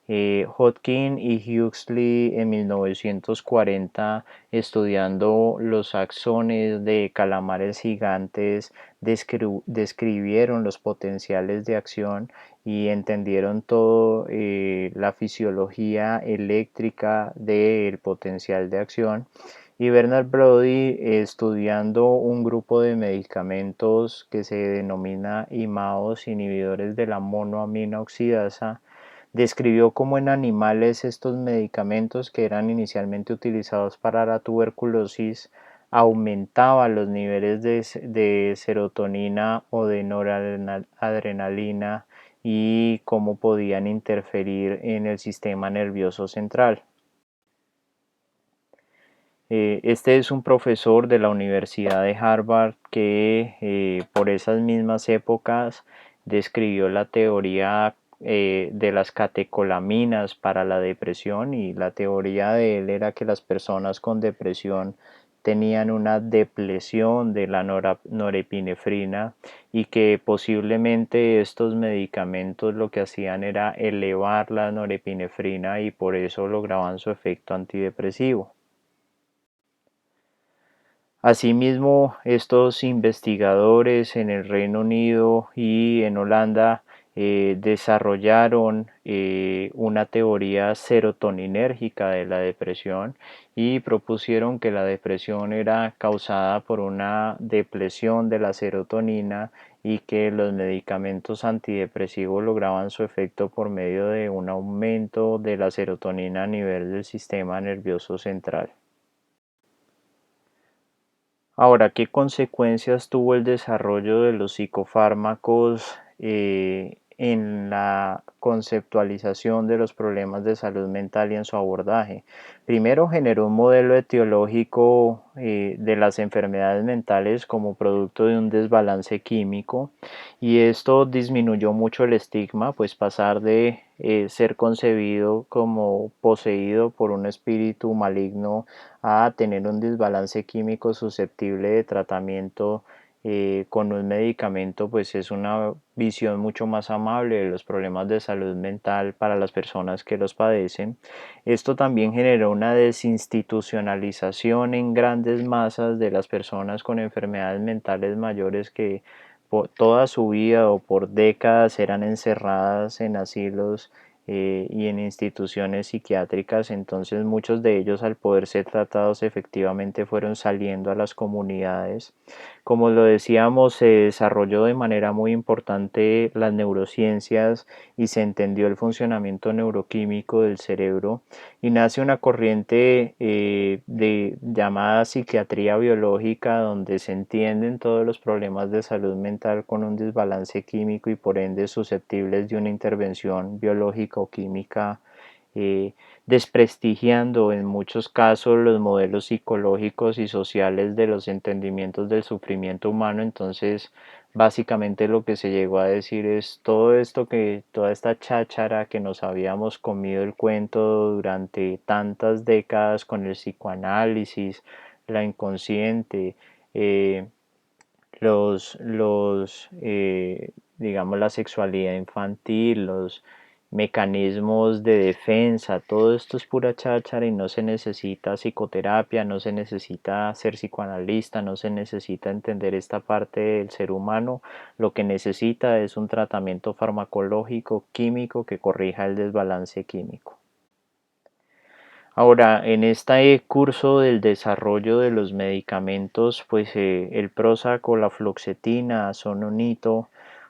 Hodgkin y Huxley en 1940, estudiando los axones de calamares gigantes, describieron los potenciales de acción y entendieron todo la fisiología eléctrica del potencial de acción. Y Bernard Brody, estudiando un grupo de medicamentos que se denomina IMAOs, inhibidores de la monoamina oxidasa, Describió cómo en animales estos medicamentos que eran inicialmente utilizados para la tuberculosis aumentaban los niveles de serotonina o de noradrenalina y cómo podían interferir en el sistema nervioso central. Este es un profesor de la Universidad de Harvard que por esas mismas épocas describió la teoría de las catecolaminas para la depresión, y la teoría de él era que las personas con depresión tenían una depresión de la norepinefrina y que posiblemente estos medicamentos lo que hacían era elevar la norepinefrina y por eso lograban su efecto antidepresivo. Asimismo, estos investigadores en el Reino Unido y en Holanda desarrollaron una teoría serotoninérgica de la depresión y propusieron que la depresión era causada por una depresión de la serotonina y que los medicamentos antidepresivos lograban su efecto por medio de un aumento de la serotonina a nivel del sistema nervioso central. Ahora, ¿qué consecuencias tuvo el desarrollo de los psicofármacos en la conceptualización de los problemas de salud mental y en su abordaje? Primero, generó un modelo etiológico de las enfermedades mentales como producto de un desbalance químico, y esto disminuyó mucho el estigma, pues pasar de ser concebido como poseído por un espíritu maligno a tener un desbalance químico susceptible de tratamiento con un medicamento, pues es una visión mucho más amable de los problemas de salud mental para las personas que los padecen. Esto también generó una desinstitucionalización en grandes masas de las personas con enfermedades mentales mayores que por toda su vida o por décadas eran encerradas en asilos y en instituciones psiquiátricas. Entonces muchos de ellos, al poder ser tratados efectivamente, fueron saliendo a las comunidades. Como lo decíamos, se desarrolló de manera muy importante las neurociencias y se entendió el funcionamiento neuroquímico del cerebro, y nace una corriente llamada psiquiatría biológica, donde se entienden todos los problemas de salud mental con un desbalance químico y por ende susceptibles de una intervención biológica o química, eh, desprestigiando en muchos casos los modelos psicológicos y sociales de los entendimientos del sufrimiento humano. Entonces, básicamente lo que se llegó a decir es todo esto, que toda esta cháchara que nos habíamos comido el cuento durante tantas décadas con el psicoanálisis, la inconsciente, eh, digamos, la sexualidad infantil, los mecanismos de defensa, todo esto es pura cháchara y no se necesita psicoterapia, no se necesita ser psicoanalista, no se necesita entender esta parte del ser humano. Lo que necesita es un tratamiento farmacológico, químico, que corrija el desbalance químico. Ahora, en este curso del desarrollo de los medicamentos, pues el Prozac o la fluoxetina son un hito,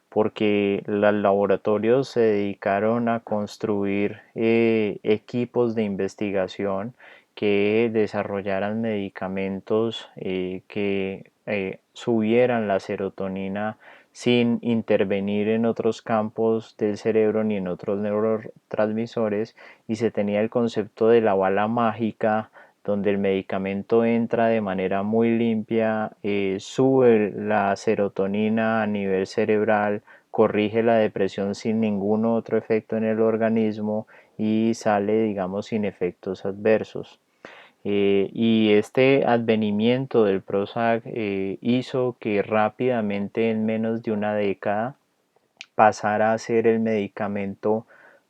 porque los laboratorios se dedicaron a construir equipos de investigación que desarrollaran medicamentos que subieran la serotonina sin intervenir en otros campos del cerebro ni en otros neurotransmisores, y se tenía el concepto de la bala mágica, donde el medicamento entra de manera muy limpia, sube la serotonina a nivel cerebral, corrige la depresión sin ningún otro efecto en el organismo y sale, digamos, sin efectos adversos. Y este advenimiento del Prozac hizo que rápidamente, en menos de una década, pasara a ser el medicamento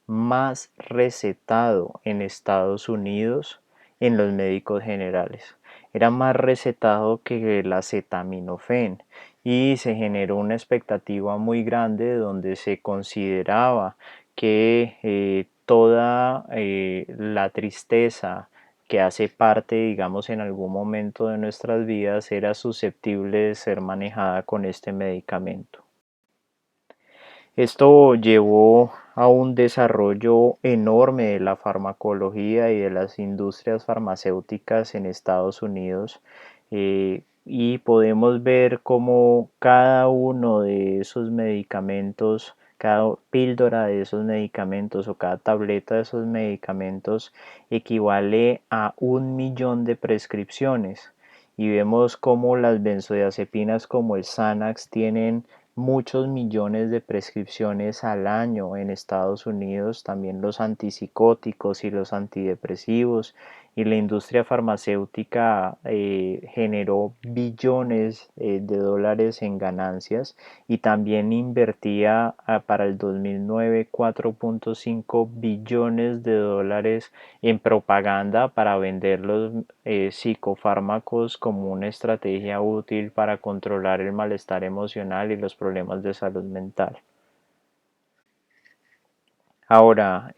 más recetado en Estados Unidos en los médicos generales. Era más recetado que el acetaminofén, y se generó una expectativa muy grande donde se consideraba que toda la tristeza que hace parte, digamos, en algún momento de nuestras vidas era susceptible de ser manejada con este medicamento. Esto llevó a un desarrollo enorme de la farmacología y de las industrias farmacéuticas en Estados Unidos, y podemos ver cómo cada uno de esos medicamentos, cada píldora de esos medicamentos o cada tableta de esos medicamentos equivale a 1 millón de prescripciones. Y vemos cómo las benzodiazepinas como el Xanax tienen muchos millones de prescripciones al año en Estados Unidos, también los antipsicóticos y los antidepresivos, y la industria farmacéutica generó billones de dólares en ganancias, y también invertía para el 2009 4.5 billones de dólares en propaganda para vender los psicofármacos como una estrategia útil para controlar el malestar emocional y los problemas de salud mental. Ahora,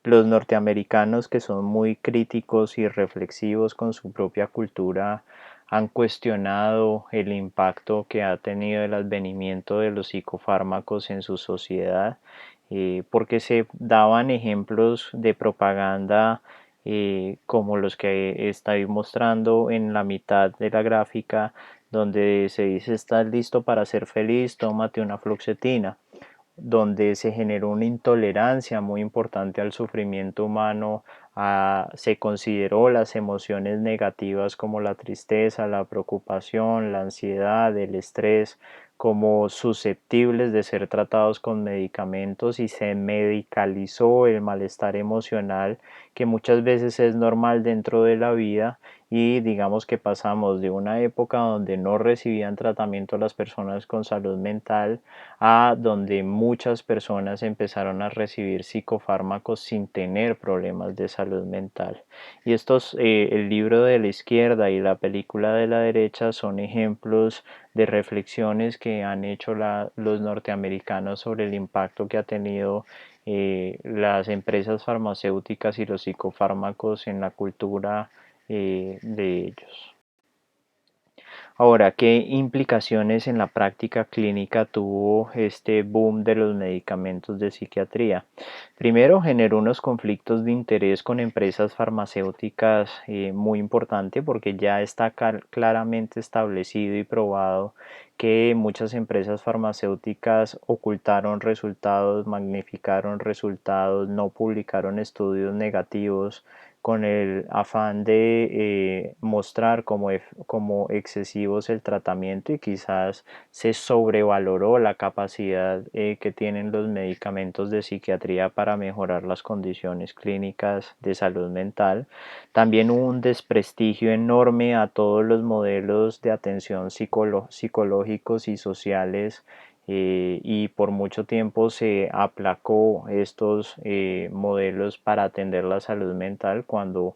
los norteamericanos, que son muy críticos y reflexivos con su propia cultura, han cuestionado el impacto que ha tenido el advenimiento de los psicofármacos en su sociedad, porque se daban ejemplos de propaganda como los que estoy mostrando en la mitad de la gráfica, donde se dice: estás listo para ser feliz, tómate una fluoxetina, donde se generó una intolerancia muy importante al sufrimiento humano. Se consideró las emociones negativas como la tristeza, la preocupación, la ansiedad, el estrés, como susceptibles de ser tratados con medicamentos, y se medicalizó el malestar emocional, que muchas veces es normal dentro de la vida. Y digamos que pasamos de una época donde no recibían tratamiento las personas con salud mental a donde muchas personas empezaron a recibir psicofármacos sin tener problemas de salud mental. Y estos, el libro de la izquierda y la película de la derecha, son ejemplos de reflexiones que han hecho los norteamericanos sobre el impacto que ha tenido las empresas farmacéuticas y los psicofármacos en la cultura de ellos. Ahora, ¿qué implicaciones en la práctica clínica tuvo este boom de los medicamentos de psiquiatría? Primero, generó unos conflictos de interés con empresas farmacéuticas muy importante, porque ya está claramente establecido y probado que muchas empresas farmacéuticas ocultaron resultados, magnificaron resultados, no publicaron estudios negativos con el afán de mostrar como excesivo es el tratamiento, y quizás se sobrevaloró la capacidad que tienen los medicamentos de psiquiatría para mejorar las condiciones clínicas de salud mental. También hubo un desprestigio enorme a todos los modelos de atención psicológicos y sociales, y por mucho tiempo se aplacó estos modelos para atender la salud mental, cuando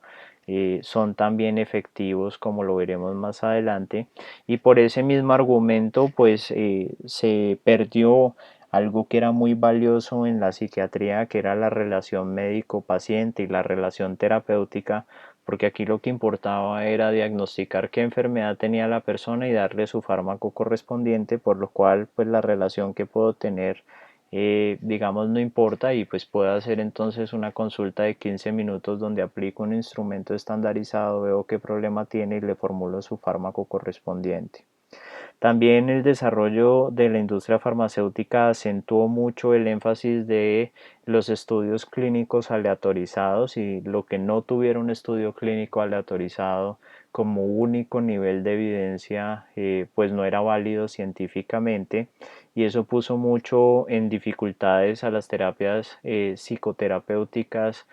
son también efectivos, como lo veremos más adelante. Y por ese mismo argumento pues se perdió algo que era muy valioso en la psiquiatría, que era la relación médico-paciente y la relación terapéutica, porque aquí lo que importaba era diagnosticar qué enfermedad tenía la persona y darle su fármaco correspondiente, por lo cual pues la relación que puedo tener digamos no importa, y pues puedo hacer entonces una consulta de 15 minutos donde aplico un instrumento estandarizado, veo qué problema tiene y le formulo su fármaco correspondiente. También el desarrollo de la industria farmacéutica acentuó mucho el énfasis de los estudios clínicos aleatorizados, y lo que no tuviera un estudio clínico aleatorizado como único nivel de evidencia pues no era válido científicamente, y eso puso mucho en dificultades a las terapias psicoterapéuticas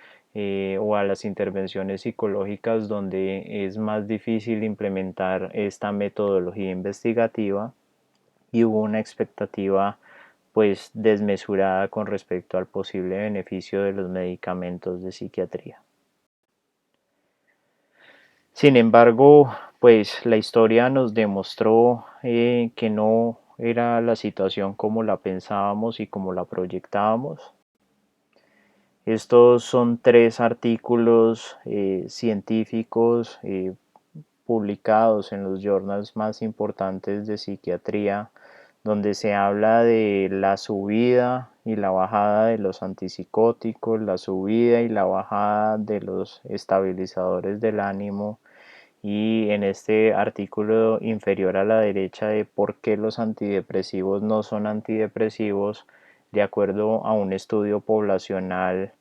o a las intervenciones psicológicas, donde es más difícil implementar esta metodología investigativa, y hubo una expectativa pues desmesurada con respecto al posible beneficio de los medicamentos de psiquiatría. Sin embargo, pues la historia nos demostró que no era la situación como la pensábamos y como la proyectábamos. Estos son 3 artículos científicos publicados en los journals más importantes de psiquiatría, donde se habla de la subida y la bajada de los antipsicóticos, la subida y la bajada de los estabilizadores del ánimo, y en este artículo inferior a la derecha de por qué los antidepresivos no son antidepresivos, de acuerdo a un estudio poblacional,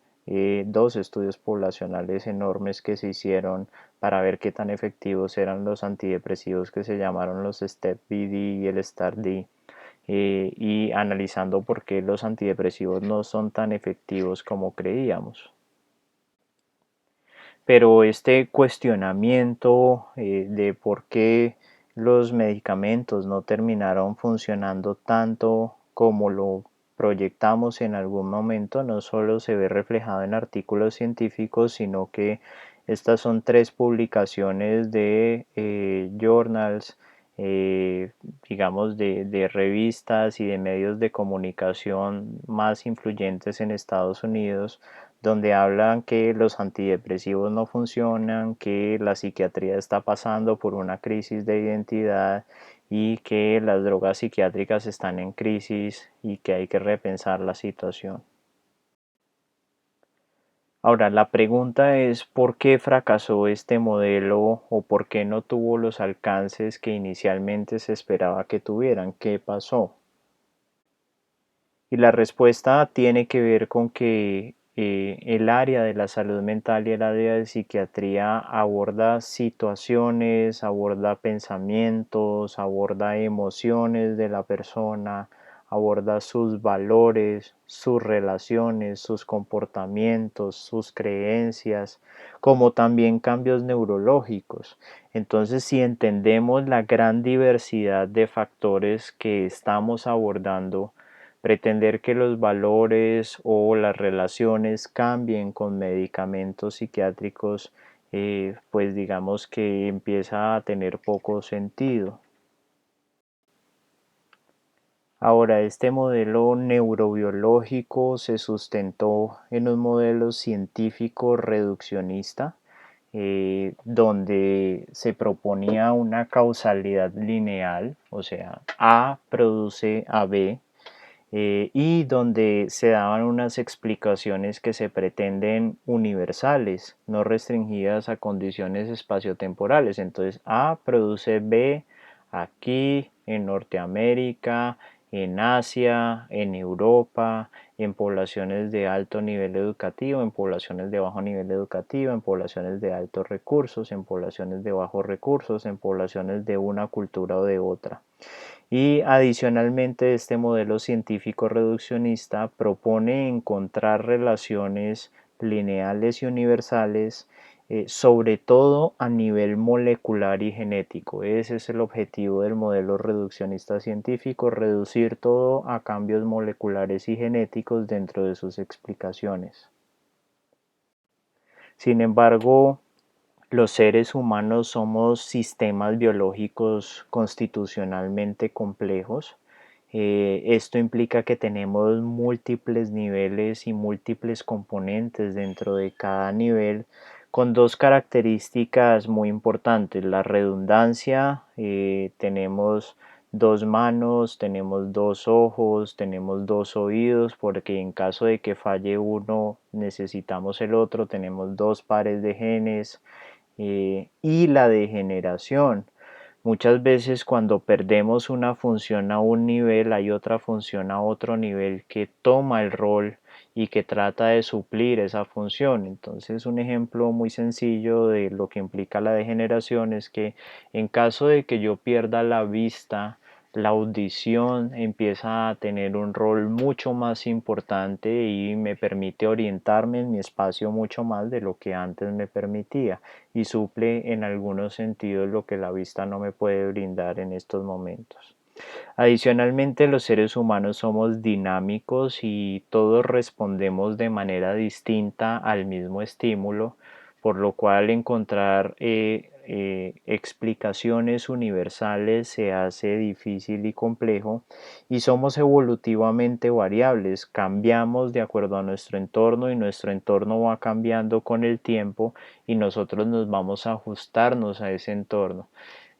dos estudios poblacionales enormes que se hicieron para ver qué tan efectivos eran los antidepresivos que se llamaron los STEP-BD y el STAR-D, y analizando por qué los antidepresivos no son tan efectivos como creíamos. Pero este cuestionamiento de por qué los medicamentos no terminaron funcionando tanto como lo proyectamos en algún momento, no solo se ve reflejado en artículos científicos, sino que estas son tres publicaciones de journals, eh, digamos, de revistas y de medios de comunicación más influyentes en Estados Unidos, donde hablan que los antidepresivos no funcionan, que la psiquiatría está pasando por una crisis de identidad y que las drogas psiquiátricas están en crisis y que hay que repensar la situación. Ahora, la pregunta es ¿por qué fracasó este modelo o por qué no tuvo los alcances que inicialmente se esperaba que tuvieran? ¿Qué pasó? Y la respuesta tiene que ver con que el área de la salud mental y el área de psiquiatría aborda situaciones, aborda pensamientos, aborda emociones de la persona, aborda sus valores, sus relaciones, sus comportamientos, sus creencias, como también cambios neurológicos. Entonces, si entendemos la gran diversidad de factores que estamos abordando, pretender que los valores o las relaciones cambien con medicamentos psiquiátricos, pues digamos que empieza a tener poco sentido. Ahora, este modelo neurobiológico se sustentó en un modelo científico reduccionista, donde se proponía una causalidad lineal, o sea, A produce a B, y donde se daban unas explicaciones que se pretenden universales, no restringidas a condiciones espaciotemporales. Entonces A produce B aquí, en Norteamérica, en Asia, en Europa, en poblaciones de alto nivel educativo, en poblaciones de bajo nivel educativo, en poblaciones de altos recursos, en poblaciones de bajos recursos, en poblaciones de una cultura o de otra. Y adicionalmente este modelo científico reduccionista propone encontrar relaciones lineales y universales, sobre todo a nivel molecular y genético. Ese es el objetivo del modelo reduccionista científico, reducir todo a cambios moleculares y genéticos dentro de sus explicaciones. Sin embargo, los seres humanos somos sistemas biológicos constitucionalmente complejos. Esto implica que tenemos múltiples niveles y múltiples componentes dentro de cada nivel, con dos características muy importantes: la redundancia. Tenemos dos manos, tenemos dos ojos, tenemos dos oídos, porque en caso de que falle uno necesitamos el otro. Tenemos dos pares de genes, y la degeneración. Muchas veces cuando perdemos una función a un nivel, hay otra función a otro nivel que toma el rol y que trata de suplir esa función. Entonces, un ejemplo muy sencillo de lo que implica la degeneración es que en caso de que yo pierda la vista, la audición empieza a tener un rol mucho más importante y me permite orientarme en mi espacio mucho más de lo que antes me permitía, y suple en algunos sentidos lo que la vista no me puede brindar en estos momentos. Adicionalmente, los seres humanos somos dinámicos y todos respondemos de manera distinta al mismo estímulo, por lo cual encontrar explicaciones universales se hace difícil y complejo, y somos evolutivamente variables, cambiamos de acuerdo a nuestro entorno y nuestro entorno va cambiando con el tiempo y nosotros nos vamos a ajustarnos a ese entorno.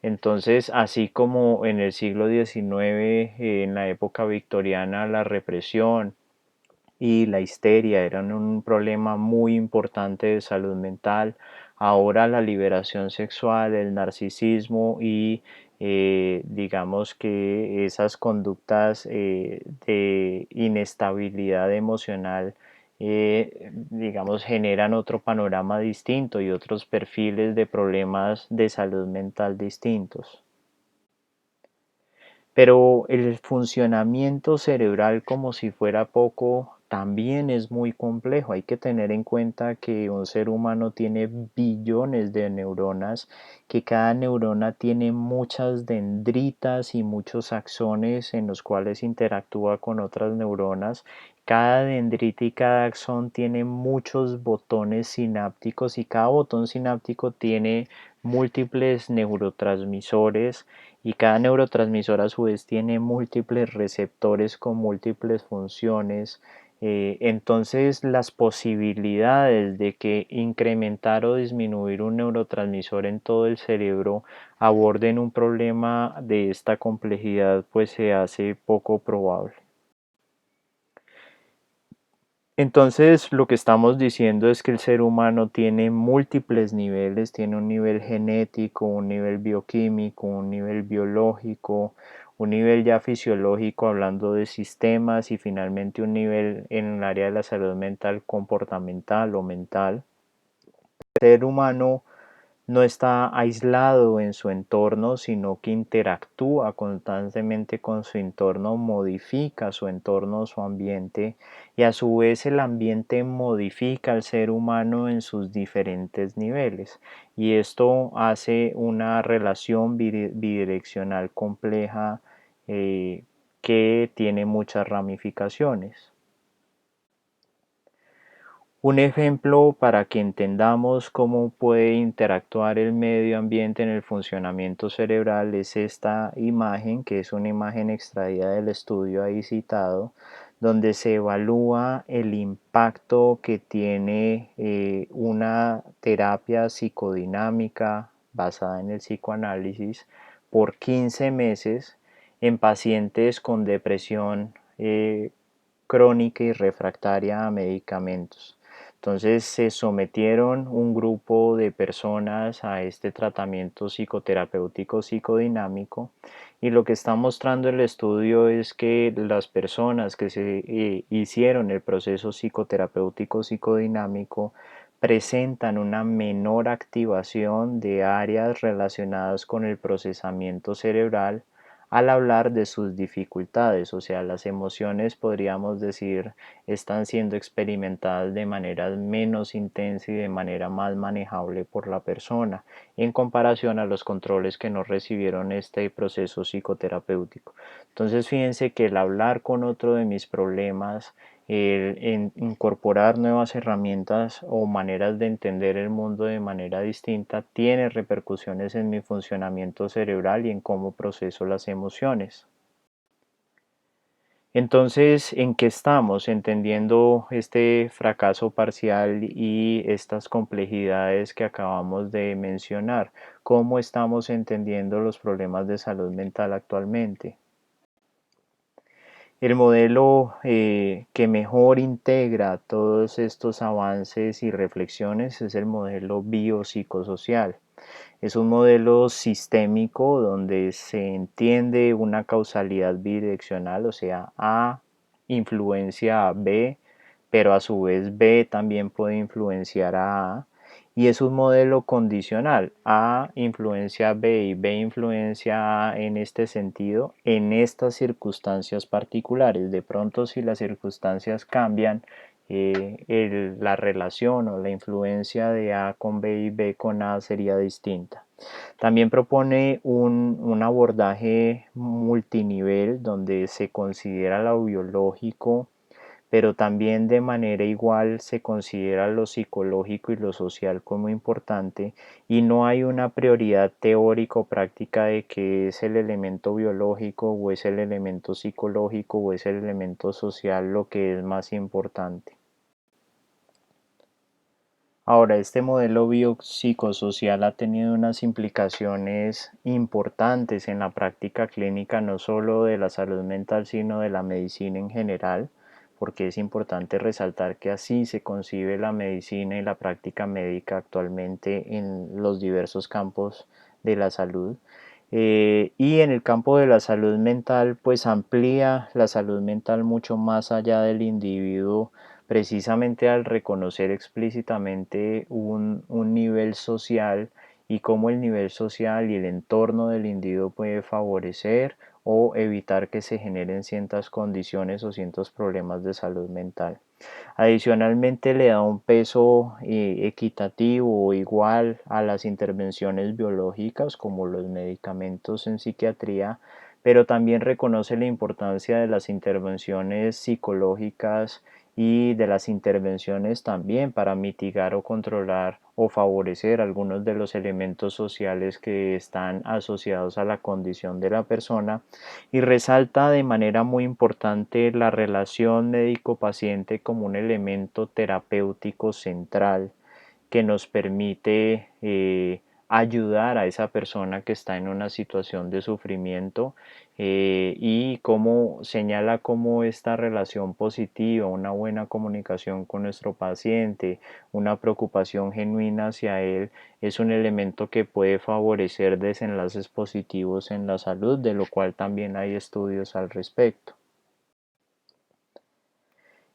Entonces, así como en el siglo XIX, en la época victoriana, la represión y la histeria eran un problema muy importante de salud mental, ahora la liberación sexual, el narcisismo y digamos que esas conductas de inestabilidad emocional digamos, generan otro panorama distinto y otros perfiles de problemas de salud mental distintos. Pero el funcionamiento cerebral, como si fuera poco, también es muy complejo. Hay que tener en cuenta que un ser humano tiene billones de neuronas, que cada neurona tiene muchas dendritas y muchos axones en los cuales interactúa con otras neuronas. Cada dendrita y cada axón tiene muchos botones sinápticos y cada botón sináptico tiene múltiples neurotransmisores y cada neurotransmisor a su vez tiene múltiples receptores con múltiples funciones. Entonces las posibilidades de que incrementar o disminuir un neurotransmisor en todo el cerebro aborden un problema de esta complejidad pues se hace poco probable. Entonces, lo que estamos diciendo es que el ser humano tiene múltiples niveles, tiene un nivel genético, un nivel bioquímico, un nivel biológico, un nivel ya fisiológico hablando de sistemas y finalmente un nivel en el área de la salud mental comportamental o mental. El ser humano no está aislado en su entorno, sino que interactúa constantemente con su entorno, modifica su entorno, su ambiente, y a su vez el ambiente modifica al ser humano en sus diferentes niveles. Y esto hace una relación bidireccional compleja que tiene muchas ramificaciones. Un ejemplo para que entendamos cómo puede interactuar el medio ambiente en el funcionamiento cerebral es esta imagen, que es una imagen extraída del estudio ahí citado, donde se evalúa el impacto que tiene una terapia psicodinámica basada en el psicoanálisis por 15 meses en pacientes con depresión crónica y refractaria a medicamentos. Entonces se sometieron un grupo de personas a este tratamiento psicoterapéutico psicodinámico y lo que está mostrando el estudio es que las personas que se hicieron el proceso psicoterapéutico psicodinámico presentan una menor activación de áreas relacionadas con el procesamiento cerebral al hablar de sus dificultades, o sea, las emociones podríamos decir están siendo experimentadas de manera menos intensa y de manera más manejable por la persona en comparación a los controles que no recibieron este proceso psicoterapéutico. Entonces fíjense que el hablar con otro de mis problemas, el incorporar nuevas herramientas o maneras de entender el mundo de manera distinta tiene repercusiones en mi funcionamiento cerebral y en cómo proceso las emociones. Entonces, ¿en qué estamos? Entendiendo este fracaso parcial y estas complejidades que acabamos de mencionar. ¿Cómo estamos entendiendo los problemas de salud mental actualmente? El modelo que mejor integra todos estos avances y reflexiones es el modelo biopsicosocial. Es un modelo sistémico donde se entiende una causalidad bidireccional, o sea, A influencia a B, pero a su vez B también puede influenciar a A. Y es un modelo condicional. A influencia a B y B influencia A en este sentido, en estas circunstancias particulares. De pronto, si las circunstancias cambian, la relación o la influencia de A con B y B con A sería distinta. También propone un abordaje multinivel donde se considera lo biológico, pero también de manera igual se considera lo psicológico y lo social como importante y no hay una prioridad teórico práctica de que es el elemento biológico o es el elemento psicológico o es el elemento social lo que es más importante. Ahora, este modelo biopsicosocial ha tenido unas implicaciones importantes en la práctica clínica, no solo de la salud mental, sino de la medicina en general, porque es importante resaltar que así se concibe la medicina y la práctica médica actualmente en los diversos campos de la salud. Y en el campo de la salud mental, pues amplía la salud mental mucho más allá del individuo, precisamente al reconocer explícitamente un nivel social y cómo el nivel social y el entorno del individuo puede favorecer o evitar que se generen ciertas condiciones o ciertos problemas de salud mental. Adicionalmente le da un peso equitativo o igual a las intervenciones biológicas como los medicamentos en psiquiatría, pero también reconoce la importancia de las intervenciones psicológicas y de las intervenciones también para mitigar o controlar o favorecer algunos de los elementos sociales que están asociados a la condición de la persona, y resalta de manera muy importante la relación médico-paciente como un elemento terapéutico central que nos permite ayudar a esa persona que está en una situación de sufrimiento, y cómo señala cómo esta relación positiva, una buena comunicación con nuestro paciente, una preocupación genuina hacia él, es un elemento que puede favorecer desenlaces positivos en la salud, de lo cual también hay estudios al respecto.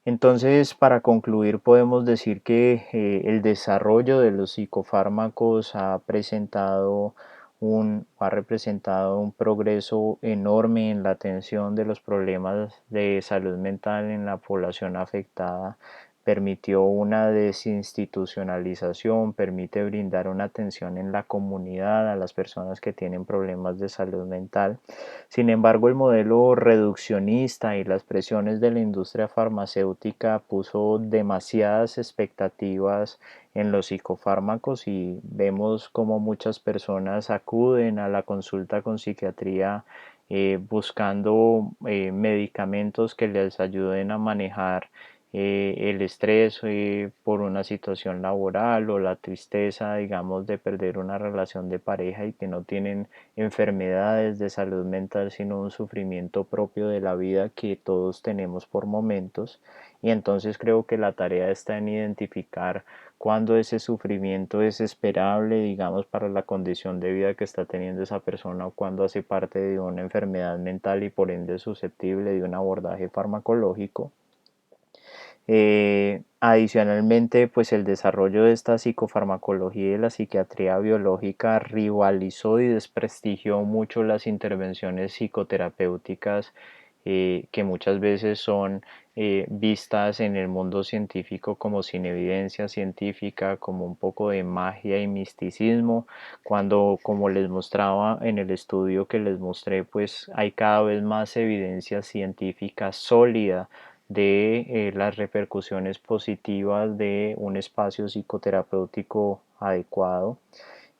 Entonces, para concluir, podemos decir que el desarrollo de los psicofármacos ha representado un progreso enorme en la atención de los problemas de salud mental en la población afectada. Permitió una desinstitucionalización, permite brindar una atención en la comunidad a las personas que tienen problemas de salud mental. Sin embargo, el modelo reduccionista y las presiones de la industria farmacéutica puso demasiadas expectativas en los psicofármacos, y vemos como muchas personas acuden a la consulta con psiquiatría buscando medicamentos que les ayuden a manejar el estrés por una situación laboral, o la tristeza, digamos, de perder una relación de pareja, y que no tienen enfermedades de salud mental, sino un sufrimiento propio de la vida que todos tenemos por momentos. Y entonces creo que la tarea está en identificar cuándo ese sufrimiento es esperable, digamos, para la condición de vida que está teniendo esa persona, o cuándo hace parte de una enfermedad mental y por ende es susceptible de un abordaje farmacológico. Adicionalmente, pues el desarrollo de esta psicofarmacología y de la psiquiatría biológica rivalizó y desprestigió mucho las intervenciones psicoterapéuticas, que muchas veces son vistas en el mundo científico como sin evidencia científica, como un poco de magia y misticismo, cuando, como les mostraba en el estudio que les mostré, pues hay cada vez más evidencia científica sólida de las repercusiones positivas de un espacio psicoterapéutico adecuado.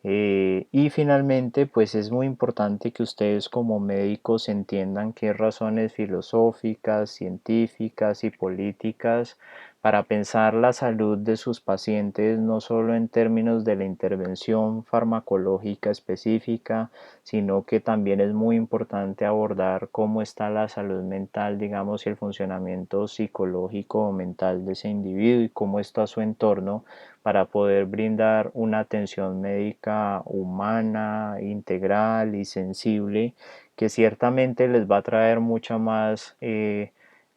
Y finalmente, pues es muy importante que ustedes como médicos entiendan qué razones filosóficas, científicas y políticas para pensar la salud de sus pacientes, no solo en términos de la intervención farmacológica específica, sino que también es muy importante abordar cómo está la salud mental, digamos, y el funcionamiento psicológico o mental de ese individuo, y cómo está su entorno, para poder brindar una atención médica humana, integral y sensible, que ciertamente les va a traer mucha más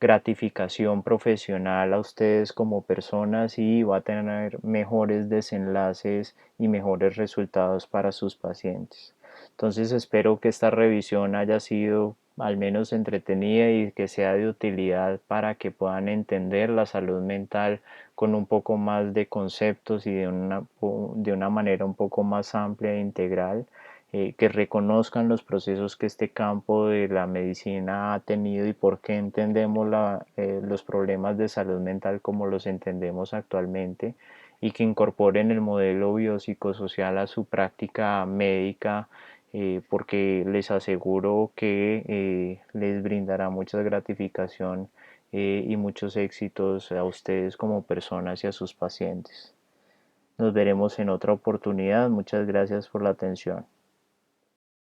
gratificación profesional a ustedes como personas, y va a tener mejores desenlaces y mejores resultados para sus pacientes. Entonces espero que esta revisión haya sido al menos entretenida y que sea de utilidad para que puedan entender la salud mental con un poco más de conceptos y de una manera un poco más amplia e integral, que reconozcan los procesos que este campo de la medicina ha tenido y por qué entendemos los problemas de salud mental como los entendemos actualmente, y que incorporen el modelo biopsicosocial a su práctica médica, porque les aseguro que les brindará mucha gratificación y muchos éxitos a ustedes como personas y a sus pacientes. Nos veremos en otra oportunidad. Muchas gracias por la atención.